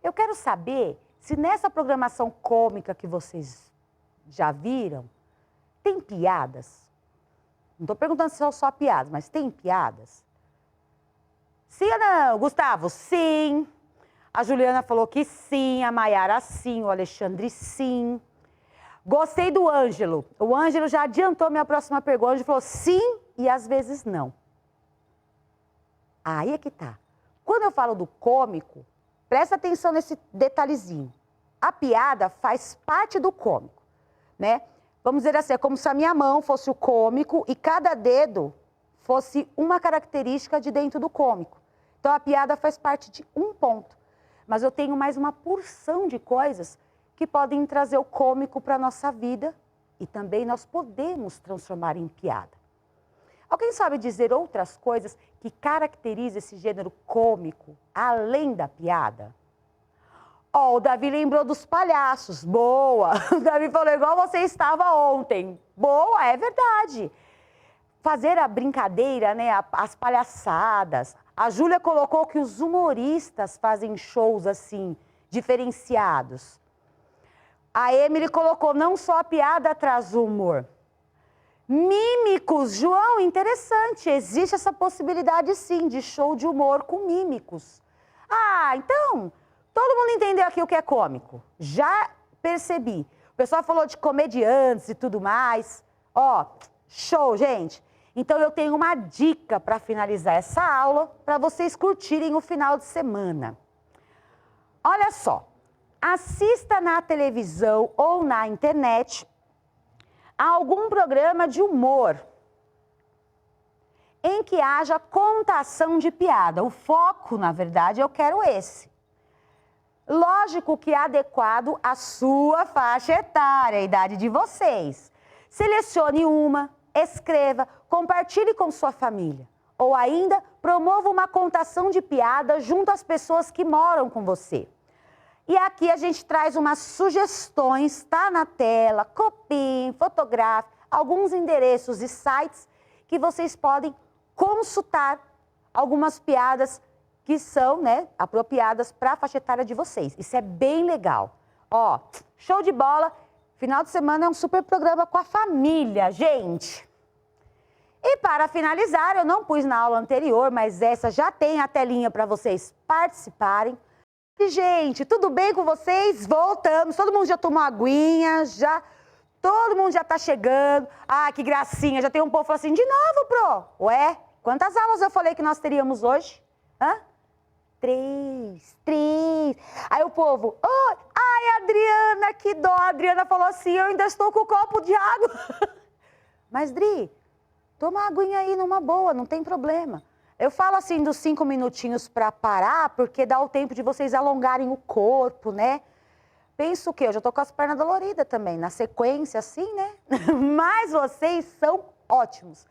Eu quero saber se nessa programação cômica que vocês já viram, tem piadas? Não estou perguntando se são só piadas, mas tem piadas? Sim ou não? Gustavo, sim. A Juliana falou que sim, a Maiara sim, o Alexandre sim. Gostei do Ângelo. O Ângelo já adiantou minha próxima pergunta. Ele falou sim e às vezes não. Aí é que tá. Quando eu falo do cômico, presta atenção nesse detalhezinho. A piada faz parte do cômico, né? Vamos dizer assim, é como se a minha mão fosse o cômico e cada dedo fosse uma característica de dentro do cômico. Então a piada faz parte de um ponto. Mas eu tenho mais uma porção de coisas que podem trazer o cômico para a nossa vida e também nós podemos transformar em piada. Alguém sabe dizer outras coisas que caracterizam esse gênero cômico, além da piada? Ó, o Davi lembrou dos palhaços. Boa! O Davi falou igual você estava ontem. Boa, é verdade. Fazer a brincadeira, né, as palhaçadas. A Júlia colocou que os humoristas fazem shows assim, diferenciados. A Emily colocou não só a piada traz o humor. Mímicos, João, interessante. Existe essa possibilidade sim, de show de humor com mímicos. Ah, então, todo mundo entendeu aqui o que é cômico. Já percebi. O pessoal falou de comediantes e tudo mais. Ó, show, gente. Então eu tenho uma dica para finalizar essa aula, para vocês curtirem o final de semana. Olha só, assista na televisão ou na internet a algum programa de humor em que haja contação de piada. O foco, na verdade, eu quero esse. Lógico que é adequado à sua faixa etária, a idade de vocês. Selecione uma, escreva, compartilhe com sua família. Ou ainda, promova uma contação de piada junto às pessoas que moram com você. E aqui a gente traz umas sugestões, tá na tela, copiem, fotografem, alguns endereços e sites que vocês podem consultar algumas piadas que são, né, apropriadas para a faixa etária de vocês. Isso é bem legal. Ó, show de bola. Final de semana é um super programa com a família, gente. E para finalizar, eu não pus na aula anterior, mas essa já tem a telinha para vocês participarem. E, gente, tudo bem com vocês? Voltamos. Todo mundo já tomou aguinha, todo mundo já está chegando. Ah, que gracinha. Já tem um povo falando assim, de novo, Pro? Ué, quantas aulas eu falei que nós teríamos hoje? Hã? 3. Aí o povo, oh, ai, Adriana, que dó. A Adriana falou assim, eu ainda estou com o copo de água. Mas, Dri, toma a aguinha aí numa boa, não tem problema. Eu falo assim dos 5 minutinhos para parar, porque dá o tempo de vocês alongarem o corpo, né? Penso o quê? Eu já tô com as pernas doloridas também, na sequência assim, né? Mas vocês são ótimos.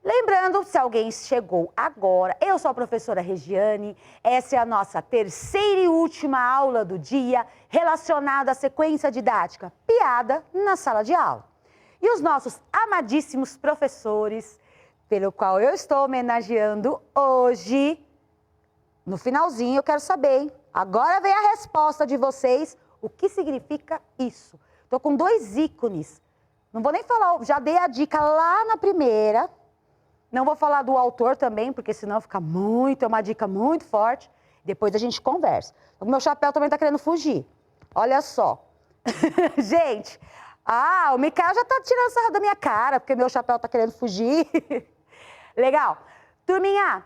Lembrando, se alguém chegou agora, eu sou a professora Regiane, essa é a nossa terceira e última aula do dia relacionada à sequência didática, piada na sala de aula. E os nossos amadíssimos professores, pelo qual eu estou homenageando hoje, no finalzinho eu quero saber, hein? Agora vem a resposta de vocês, o que significa isso? Estou com 2 ícones, não vou nem falar, já dei a dica lá na primeira. Não vou falar do autor também, porque senão fica é uma dica muito forte. Depois a gente conversa. O meu chapéu também tá querendo fugir. Olha só. Gente, o Mikael já tá tirando sarro da minha cara, porque meu chapéu tá querendo fugir. Legal. Turminha,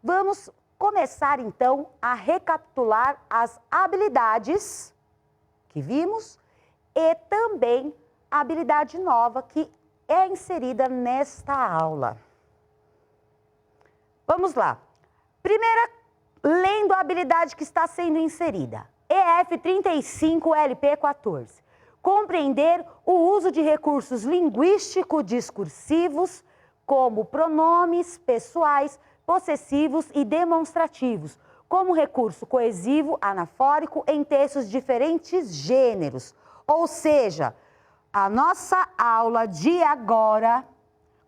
vamos começar então a recapitular as habilidades que vimos e também a habilidade nova que é inserida nesta aula. Vamos lá. Primeira, lendo a habilidade que está sendo inserida. EF 35, LP 14. Compreender o uso de recursos linguístico-discursivos, como pronomes pessoais, possessivos e demonstrativos, como recurso coesivo, anafórico, em textos de diferentes gêneros. Ou seja, a nossa aula de agora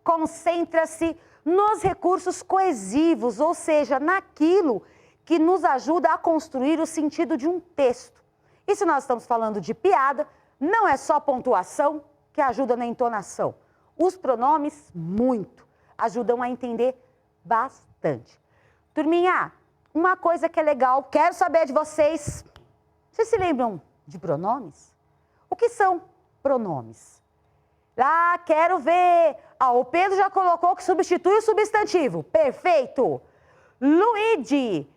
concentra-se nos recursos coesivos, ou seja, naquilo que nos ajuda a construir o sentido de um texto. E se nós estamos falando de piada, não é só pontuação que ajuda na entonação. Os pronomes, muito, ajudam a entender bastante. Turminha, uma coisa que é legal, quero saber de vocês. Vocês se lembram de pronomes? O que são pronomes? Quero ver. O Pedro já colocou que substitui o substantivo. Perfeito. Luigi,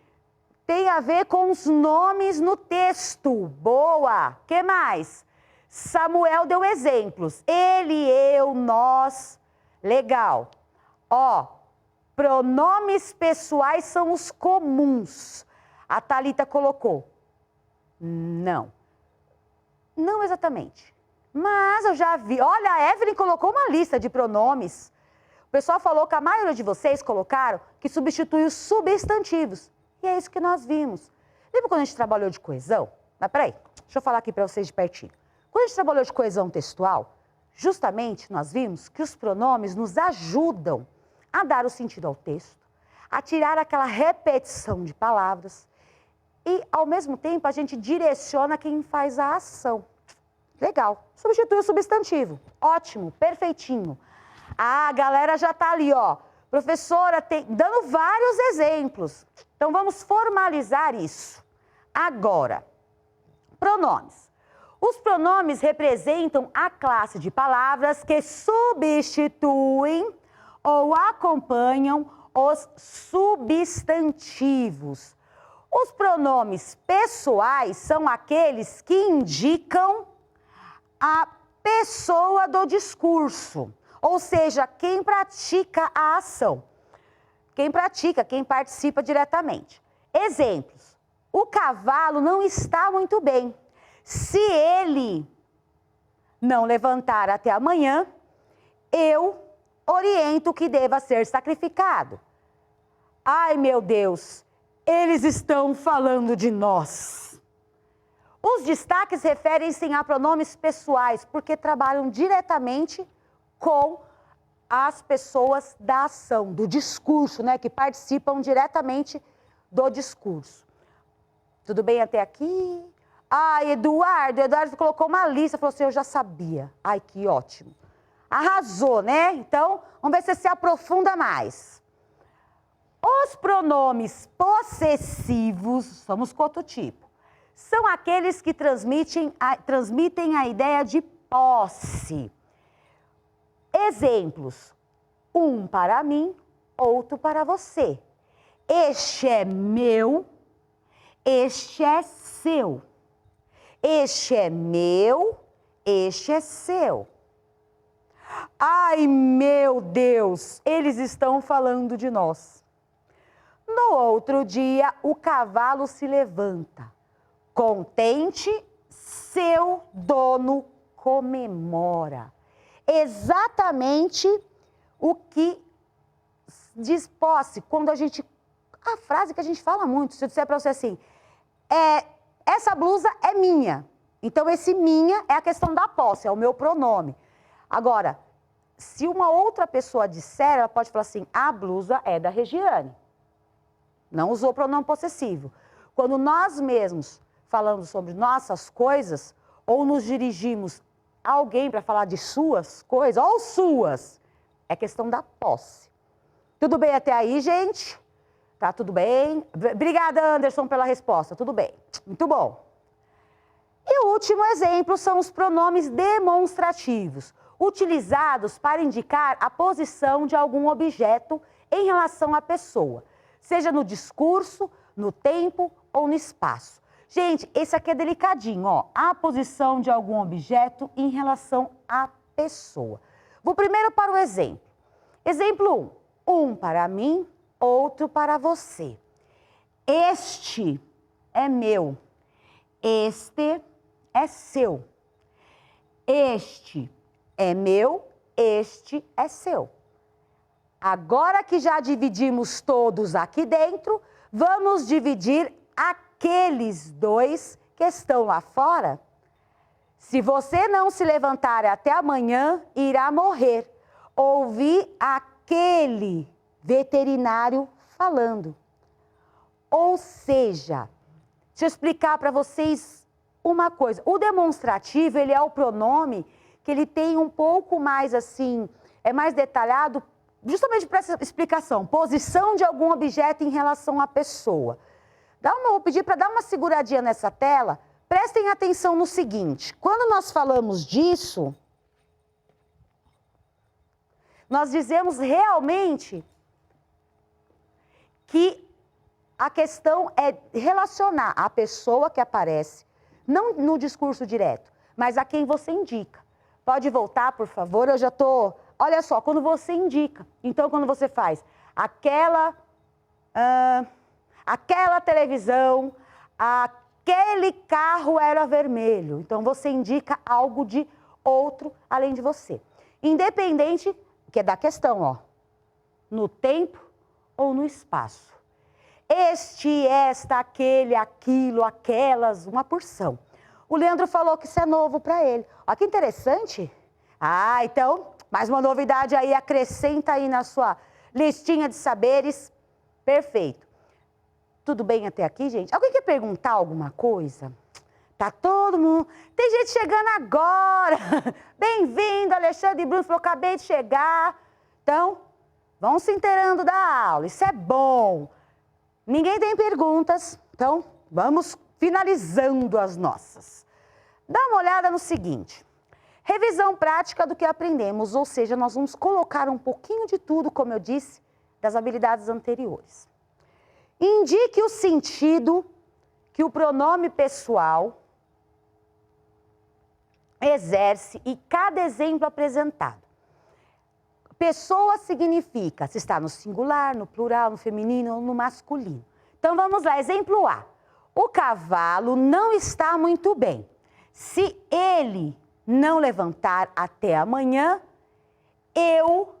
tem a ver com os nomes no texto. Boa. Que mais? Samuel deu exemplos. Ele, eu, nós. Legal. Pronomes pessoais são os comuns. A Thalita colocou. Não exatamente. Mas eu já vi, olha, a Evelyn colocou uma lista de pronomes. O pessoal falou que a maioria de vocês colocaram que substitui os substantivos. E é isso que nós vimos. Lembra quando a gente trabalhou de coesão? Mas peraí, deixa eu falar aqui para vocês de pertinho. Quando a gente trabalhou de coesão textual, justamente nós vimos que os pronomes nos ajudam a dar o sentido ao texto, a tirar aquela repetição de palavras e, ao mesmo tempo, a gente direciona quem faz a ação. Legal. Substitui o substantivo. Ótimo, perfeitinho. A galera já tá ali, ó. Professora, dando vários exemplos. Então, vamos formalizar isso. Agora, pronomes. Os pronomes representam a classe de palavras que substituem ou acompanham os substantivos. Os pronomes pessoais são aqueles que indicam a pessoa do discurso, ou seja, quem pratica a ação. Quem pratica, quem participa diretamente. Exemplos. O cavalo não está muito bem. Se ele não levantar até amanhã, eu oriento que deva ser sacrificado. Ai, meu Deus, eles estão falando de nós. Os destaques referem-se a pronomes pessoais, porque trabalham diretamente com as pessoas da ação, do discurso, né, que participam diretamente do discurso. Tudo bem até aqui? Ai, Eduardo colocou uma lista, falou assim, eu já sabia. Ai, que ótimo. Arrasou, né? Então, vamos ver se você se aprofunda mais. Os pronomes possessivos, vamos com outro tipo, são aqueles que transmitem a ideia de posse. Exemplos, um para mim, outro para você. Este é meu, este é seu. Este é meu, este é seu. Ai, meu Deus, eles estão falando de nós. No outro dia, o cavalo se levanta. Contente, seu dono comemora. Exatamente o que diz posse. Quando a frase que a gente fala muito, se eu disser para você assim, essa blusa é minha. Então, esse minha é a questão da posse, é o meu pronome. Agora, se uma outra pessoa disser, ela pode falar assim, a blusa é da Regiane. Não usou o pronome possessivo. Quando nós mesmos falamos sobre nossas coisas, ou nos dirigimos a alguém para falar de suas coisas, ou suas, é questão da posse. Tudo bem até aí, gente? Tá tudo bem? Obrigada, Anderson, pela resposta. Tudo bem. Muito bom. E o último exemplo são os pronomes demonstrativos, utilizados para indicar a posição de algum objeto em relação à pessoa, seja no discurso, no tempo ou no espaço. Gente, esse aqui é delicadinho, ó. A posição de algum objeto em relação à pessoa. Vou primeiro para o exemplo. Exemplo 1. Um para mim, outro para você. Este é meu. Este é seu. Este é meu, este é seu. Agora que já dividimos todos aqui dentro, vamos dividir aqueles dois que estão lá fora. Se você não se levantar até amanhã, irá morrer. Ouvi aquele veterinário falando. Ou seja, deixa eu explicar para vocês uma coisa. O demonstrativo, ele é o pronome que ele tem um pouco mais assim, é mais detalhado, justamente para essa explicação. Posição de algum objeto em relação à pessoa. Vou pedir para dar uma seguradinha nessa tela. Prestem atenção no seguinte. Quando nós falamos disso, nós dizemos realmente que a questão é relacionar a pessoa que aparece, não no discurso direto, mas a quem você indica. Pode voltar, por favor? Eu já estou... Olha só, quando você indica. Então, quando você faz aquela televisão, aquele carro era vermelho. Então, você indica algo de outro além de você. Independente, que é da questão, ó, no tempo ou no espaço. Este, esta, aquele, aquilo, aquelas, uma porção. O Leandro falou que isso é novo para ele. Olha que interessante. Ah, então, mais uma novidade aí, acrescenta aí na sua listinha de saberes. Perfeito. Tudo bem até aqui, gente? Alguém quer perguntar alguma coisa? Tá todo mundo... Tem gente chegando agora. Bem-vindo, Alexandre Bruno falou, acabei de chegar. Então, vão se inteirando da aula, isso é bom. Ninguém tem perguntas, então vamos finalizando as nossas. Dá uma olhada no seguinte. Revisão prática do que aprendemos, ou seja, nós vamos colocar um pouquinho de tudo, como eu disse, das habilidades anteriores. Indique o sentido que o pronome pessoal exerce em cada exemplo apresentado. Pessoa significa se está no singular, no plural, no feminino ou no masculino. Então vamos lá, exemplo A. O cavalo não está muito bem. Se ele não levantar até amanhã, eu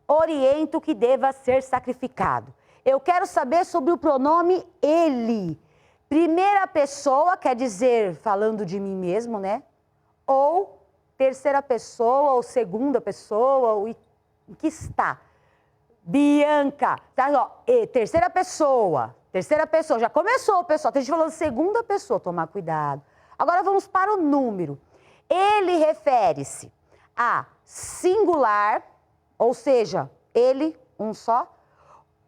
oriento que deva ser sacrificado. Eu quero saber sobre o pronome ele. Primeira pessoa quer dizer falando de mim mesmo, né? Ou terceira pessoa, ou segunda pessoa, ou que está. Bianca. Tá, ó, terceira pessoa. Terceira pessoa. Já começou, pessoal. Tem gente falando segunda pessoa. Tomar cuidado. Agora vamos para o número. Ele refere-se a singular, ou seja, ele, um só,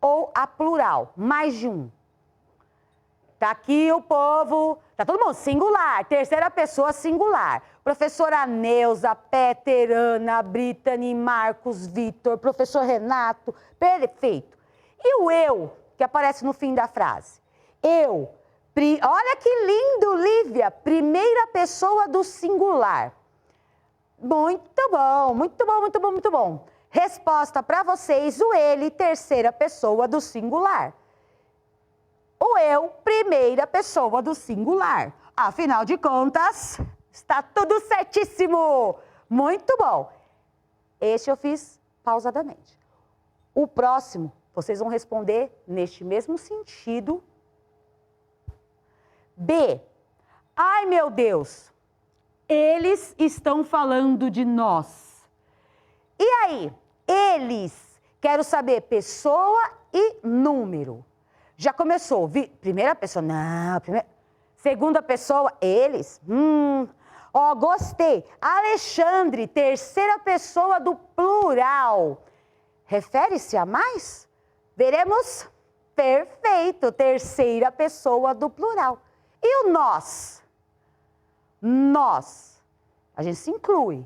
ou a plural, mais de um. Tá aqui o povo, tá todo mundo, singular, terceira pessoa singular. Professora Neuza, Peter, Ana, Brittany, Marcos, Vitor, professor Renato, perfeito. E o eu, que aparece no fim da frase? Eu, olha que lindo, Lívia, primeira pessoa do singular. Muito bom, muito bom, muito bom, muito bom. Resposta para vocês, o ele, terceira pessoa do singular. O eu, primeira pessoa do singular. Afinal de contas, está tudo certíssimo. Muito bom. Este eu fiz pausadamente. O próximo, vocês vão responder neste mesmo sentido. B. Ai, meu Deus, eles estão falando de nós. E aí? Eles, quero saber pessoa e número. Já começou, primeira pessoa, não, segunda pessoa, eles, ó, gostei. Alexandre, terceira pessoa do plural, refere-se a mais? Veremos, perfeito, terceira pessoa do plural. E o nós? Nós, a gente se inclui.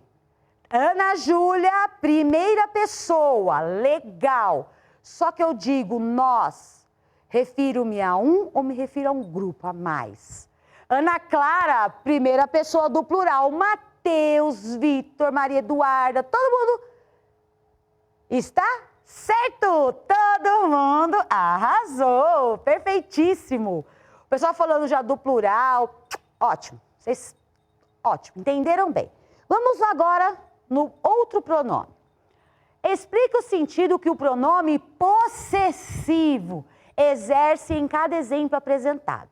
Ana Júlia, primeira pessoa, legal. Só que eu digo nós. Refiro-me a um ou me refiro a um grupo a mais? Ana Clara, primeira pessoa do plural. Mateus, Vitor, Maria Eduarda, todo mundo está certo? Todo mundo arrasou, perfeitíssimo. O pessoal falando já do plural, ótimo, vocês, ótimo, entenderam bem. Vamos agora no outro pronome. Explica o sentido que o pronome possessivo exerce em cada exemplo apresentado.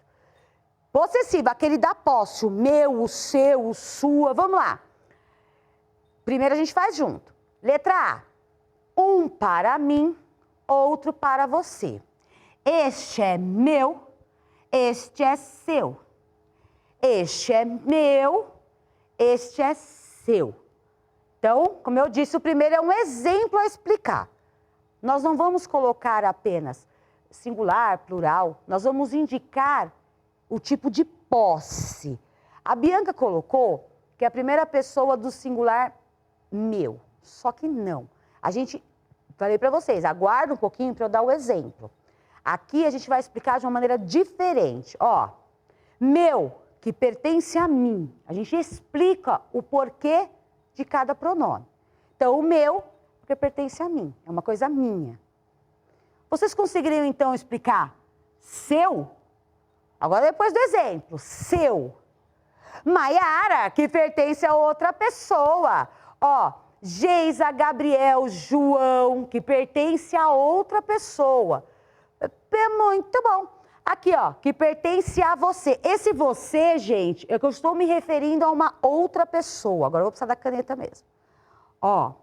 Possessivo, aquele da posse, o meu, o seu, o sua. Vamos lá. Primeiro a gente faz junto. Letra A. Um para mim, outro para você. Este é meu, este é seu. Este é meu, este é seu. Então, como eu disse, o primeiro é um exemplo a explicar. Nós não vamos colocar apenas singular, plural, nós vamos indicar o tipo de posse. A Bianca colocou que é a primeira pessoa do singular meu, só que não. A gente, falei para vocês, aguarda um pouquinho para eu dar o exemplo. Aqui a gente vai explicar de uma maneira diferente. Ó, meu, que pertence a mim. A gente explica o porquê de cada pronome. Então, o meu, porque pertence a mim, é uma coisa minha. Vocês conseguiriam, então, explicar seu? Agora, depois do exemplo, seu. Maiara, que pertence a outra pessoa. Ó, Geisa, Gabriel, João, que pertence a outra pessoa. Muito bom. Aqui, ó, que pertence a você. Esse você, gente, é que eu estou me referindo a uma outra pessoa. Agora eu vou precisar da caneta mesmo. Ó.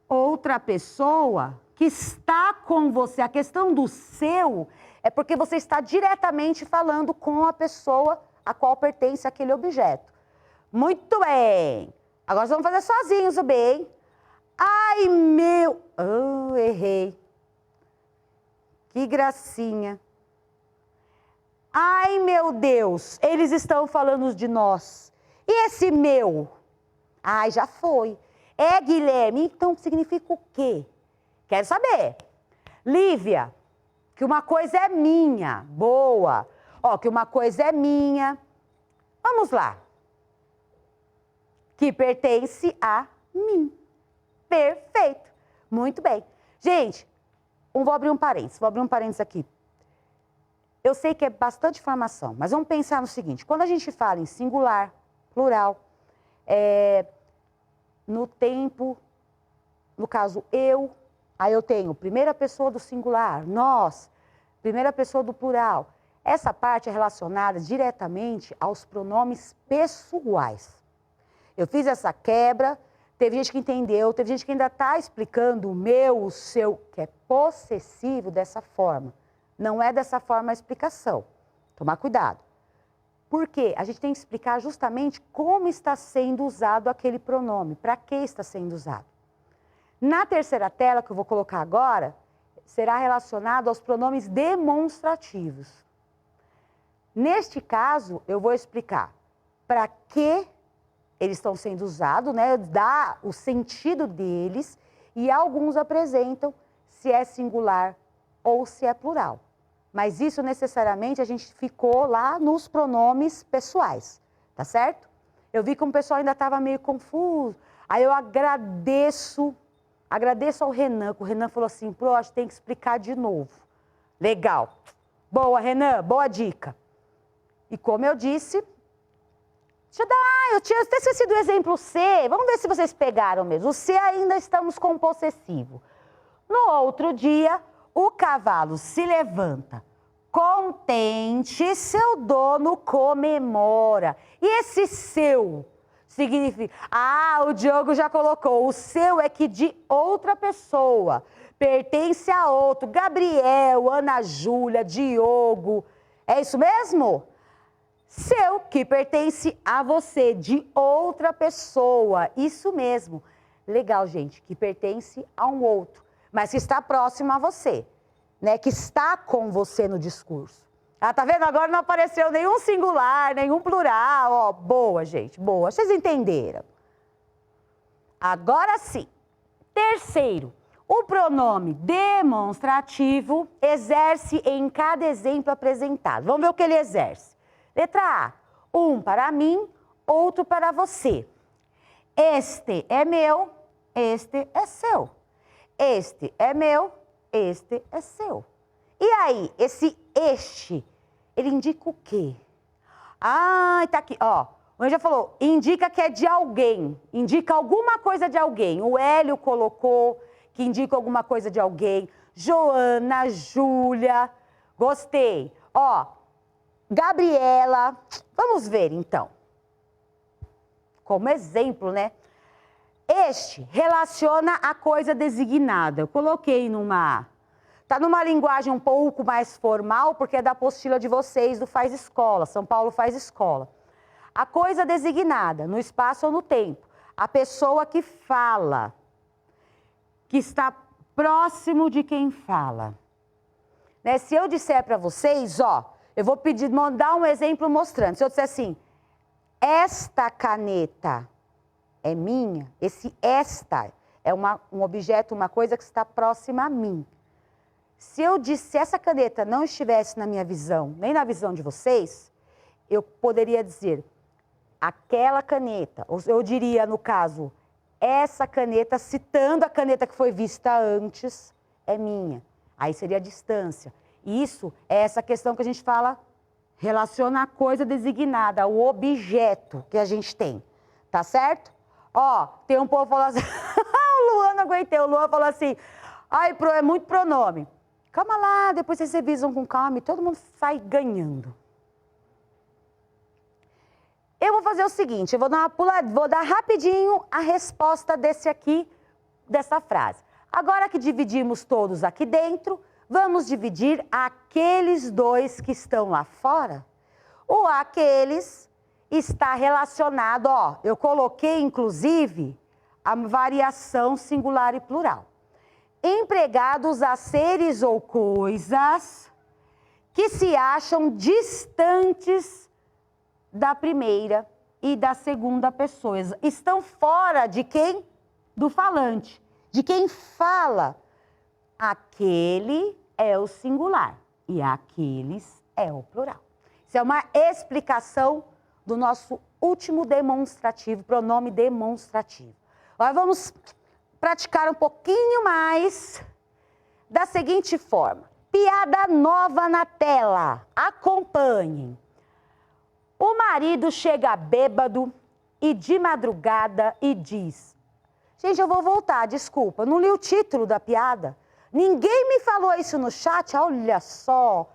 Outra pessoa que está com você. A questão do seu é porque você está diretamente falando com a pessoa a qual pertence aquele objeto. Muito bem. Agora vamos fazer sozinhos o B, hein? Ai, meu... Oh, errei. Que gracinha. Ai, meu Deus, eles estão falando de nós. E esse meu? Ai, já foi. É, Guilherme, então significa o quê? Quero saber. Lívia, que uma coisa é minha. Boa. Ó, que uma coisa é minha. Vamos lá. Que pertence a mim. Perfeito. Muito bem. Gente, vou abrir um parênteses aqui. Eu sei que é bastante informação, mas vamos pensar no seguinte. Quando a gente fala em singular, plural, no tempo, no caso eu, aí eu tenho primeira pessoa do singular, nós, primeira pessoa do plural. Essa parte é relacionada diretamente aos pronomes pessoais. Eu fiz essa quebra Teve gente que entendeu, teve gente que ainda está explicando o meu, o seu, que é possessivo dessa forma. Não é dessa forma a explicação. Tomar cuidado. Por quê? A gente tem que explicar justamente como está sendo usado aquele pronome, para que está sendo usado. Na terceira tela, que eu vou colocar agora, será relacionado aos pronomes demonstrativos. Neste caso, eu vou explicar para que eles estão sendo usados, né? Dá o sentido deles, e alguns apresentam se é singular ou se é plural. Mas isso necessariamente a gente ficou lá nos pronomes pessoais, tá certo? Eu vi que o pessoal ainda estava meio confuso. Aí eu agradeço ao Renan, que o Renan falou assim, acho que tem que explicar de novo. Legal. Boa, Renan, boa dica. E como eu disse, eu tinha até esquecido o exemplo C, vamos ver se vocês pegaram mesmo. O C ainda estamos com o possessivo. No outro dia, o cavalo se levanta, contente, seu dono comemora. E esse seu significa... o Diogo já colocou, o seu é que de outra pessoa, pertence a outro. Gabriel, Ana Júlia, Diogo, é isso mesmo? Seu, que pertence a você, de outra pessoa, isso mesmo. Legal, gente, que pertence a um outro, mas que está próximo a você, né? Que está com você no discurso. Tá vendo? Agora não apareceu nenhum singular, nenhum plural. Ó, boa, gente, boa. Vocês entenderam? Agora sim. Terceiro, o pronome demonstrativo exerce em cada exemplo apresentado. Vamos ver o que ele exerce. Letra A, um para mim, outro para você. Este é meu, este é seu. Este é meu, este é seu. E aí, este, ele indica o quê? Tá aqui, ó. O Anjo já falou, indica que é de alguém, indica alguma coisa de alguém. O Hélio colocou que indica alguma coisa de alguém. Joana, Júlia, gostei. Ó, Gabriela, vamos ver então. Como exemplo, né? Este relaciona a coisa designada. Eu coloquei tá numa linguagem um pouco mais formal, porque é da apostila de vocês do Faz Escola, São Paulo Faz Escola. A coisa designada, no espaço ou no tempo. A pessoa que fala, que está próximo de quem fala. Né? Se eu disser para vocês, ó, eu vou mandar um exemplo mostrando. Se eu disser assim, esta caneta é minha, esta é um objeto, uma coisa que está próxima a mim. Se essa caneta não estivesse na minha visão, nem na visão de vocês, eu poderia dizer, aquela caneta, ou eu diria, no caso, essa caneta, citando a caneta que foi vista antes, é minha. Aí seria a distância. Isso é essa questão que a gente fala, relaciona a coisa designada, o objeto que a gente tem, tá certo? Ó, tem um povo falando assim, o Luan não aguentei, o Luan falou assim, é muito pronome. Calma lá, depois vocês revisam com calma e todo mundo sai ganhando. Eu vou fazer o seguinte, eu vou dar rapidinho a resposta dessa frase. Agora que dividimos todos aqui dentro, vamos dividir aqueles dois que estão lá fora. O aqueles está relacionado, ó, eu coloquei inclusive a variação singular e plural. Empregados a seres ou coisas que se acham distantes da primeira e da segunda pessoa. Estão fora de quem? Do falante, de quem fala. Aquele é o singular e aqueles é o plural. Isso é uma explicação do nosso último demonstrativo, pronome demonstrativo. Agora vamos praticar um pouquinho mais da seguinte forma. Piada nova na tela. Acompanhem. O marido chega bêbado e de madrugada e diz... Gente, eu vou voltar, desculpa, não li o título da piada. Ninguém me falou isso no chat, olha só.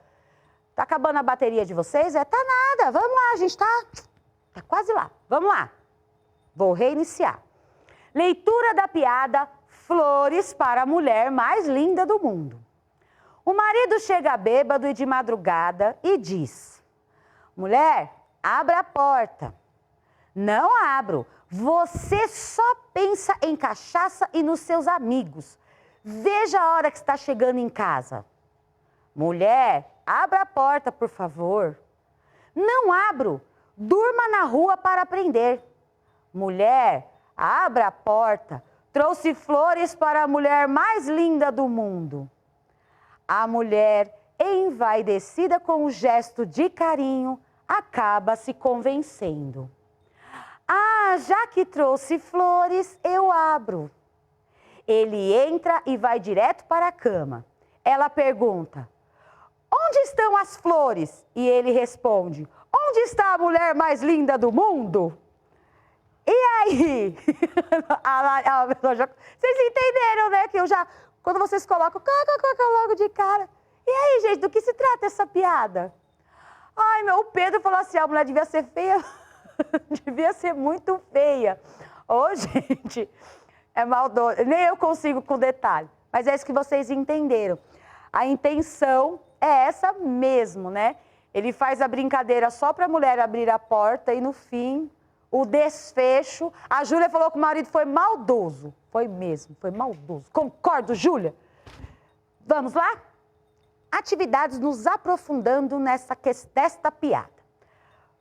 Tá acabando a bateria de vocês? Tá nada, vamos lá, a gente tá quase lá. Vamos lá, vou reiniciar. Leitura da piada Flores para a mulher mais linda do mundo. O marido chega bêbado e de madrugada e diz: mulher, abra a porta. Não abro. Você só pensa em cachaça e nos seus amigos. Veja a hora que está chegando em casa. Mulher, abra a porta, por favor. Não abro. Durma na rua para aprender. Mulher, abra a porta. Trouxe flores para a mulher mais linda do mundo. A mulher, envaidecida com o gesto de carinho, acaba se convencendo. Ah, já que trouxe flores, eu abro. Ele entra e vai direto para a cama. Ela pergunta: onde estão as flores? E ele responde: onde está a mulher mais linda do mundo? E aí? Vocês entenderam, né? Que eu já, quando vocês colocam logo de cara. E aí, gente, do que se trata essa piada? Ai, o Pedro falou assim, a mulher devia ser feia. Devia ser muito feia. Ô, gente, é maldoso. Nem eu consigo com detalhe. Mas é isso que vocês entenderam. A intenção é essa mesmo, né? Ele faz a brincadeira só para a mulher abrir a porta e no fim, o desfecho. A Júlia falou que o marido foi maldoso. Foi mesmo, foi maldoso. Concordo, Júlia? Vamos lá? Atividades nos aprofundando nesta piada.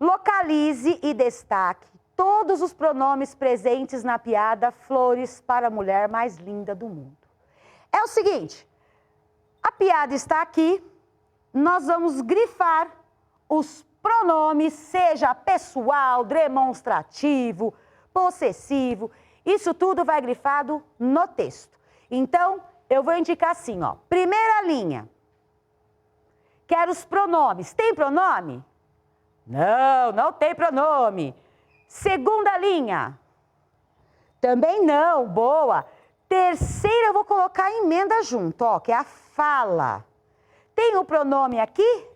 Localize e destaque todos os pronomes presentes na piada Flores para a mulher mais linda do mundo. É o seguinte, a piada está aqui, nós vamos grifar os pronomes, seja pessoal, demonstrativo, possessivo, isso tudo vai grifado no texto. Então, eu vou indicar assim, ó, primeira linha, quero os pronomes. Tem pronome? Não, não tem pronome. Segunda linha. Também não, boa. Terceira eu vou colocar a emenda junto, ó, que é a fala. Tem o pronome aqui?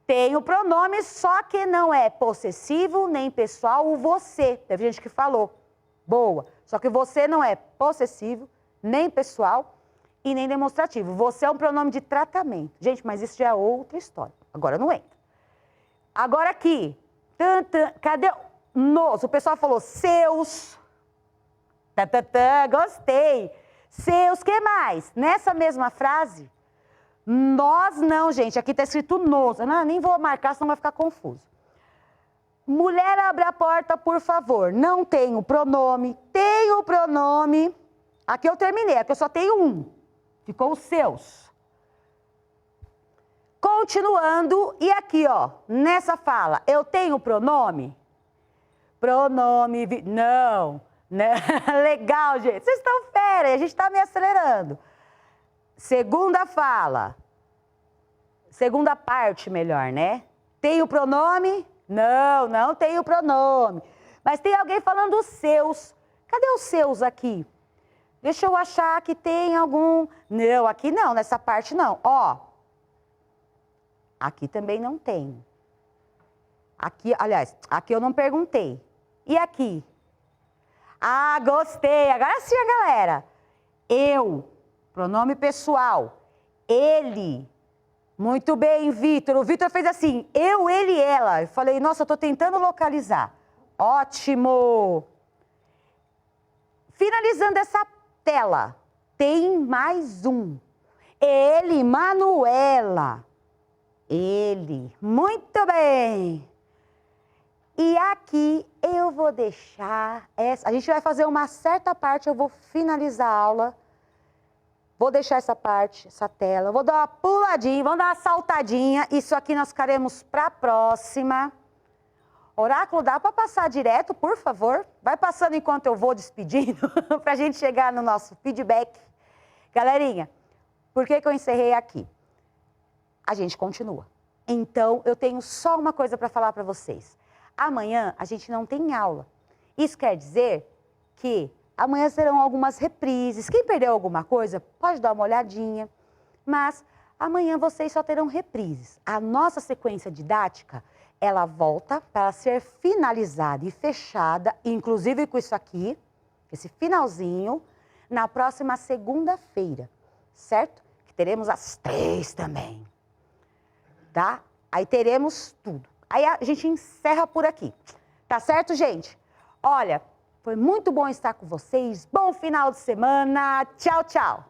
Tem o pronome, só que não é possessivo, nem pessoal, o você. Teve gente que falou. Boa. Só que você não é possessivo, nem pessoal e nem demonstrativo. Você é um pronome de tratamento. Gente, mas isso já é outra história. Agora não entra. Agora aqui, cadê nos? O pessoal falou seus, gostei. Seus, que mais? Nessa mesma frase, nós não, gente, aqui está escrito nos. Não, nem vou marcar, senão vai ficar confuso. Mulher, abre a porta, por favor. Não tem o pronome, tem o pronome. Aqui eu terminei, aqui eu só tenho um. Ficou os seus. Continuando, e aqui, ó, nessa fala, eu tenho pronome? Pronome, não. Legal, gente. Vocês estão fera, a gente está me acelerando. Segunda fala. Segunda parte, melhor, né? Tem o pronome? Não, não tem o pronome. Mas tem alguém falando os seus. Cadê os seus aqui? Deixa eu achar que tem algum... Não, aqui não, nessa parte não. Ó. Aqui também não tem. Aqui, aliás, aqui eu não perguntei. E aqui? Ah, gostei. Agora sim, galera. Eu, pronome pessoal. Ele. Muito bem, Vitor. O Vitor fez assim, eu, ele, ela. Eu falei, nossa, eu tô tentando localizar. Ótimo. Finalizando essa tela, tem mais um. Ele, Manuela. Ele. Muito bem. E aqui eu vou deixar essa... A gente vai fazer uma certa parte, eu vou finalizar a aula. Vou deixar essa parte, essa tela. Vou dar uma puladinha, vamos dar uma saltadinha. Isso aqui nós ficaremos para a próxima. Oráculo, dá para passar direto, por favor? Vai passando enquanto eu vou despedindo, para a gente chegar no nosso feedback. Galerinha, por que eu encerrei aqui? A gente continua. Então, eu tenho só uma coisa para falar para vocês. Amanhã a gente não tem aula. Isso quer dizer que amanhã serão algumas reprises. Quem perdeu alguma coisa, pode dar uma olhadinha. Mas amanhã vocês só terão reprises. A nossa sequência didática, ela volta para ser finalizada e fechada, inclusive com isso aqui, esse finalzinho, na próxima segunda-feira, certo? Que teremos as 3 também, tá? Aí teremos tudo. Aí a gente encerra por aqui, tá certo, gente? Olha, foi muito bom estar com vocês, bom final de semana, tchau, tchau!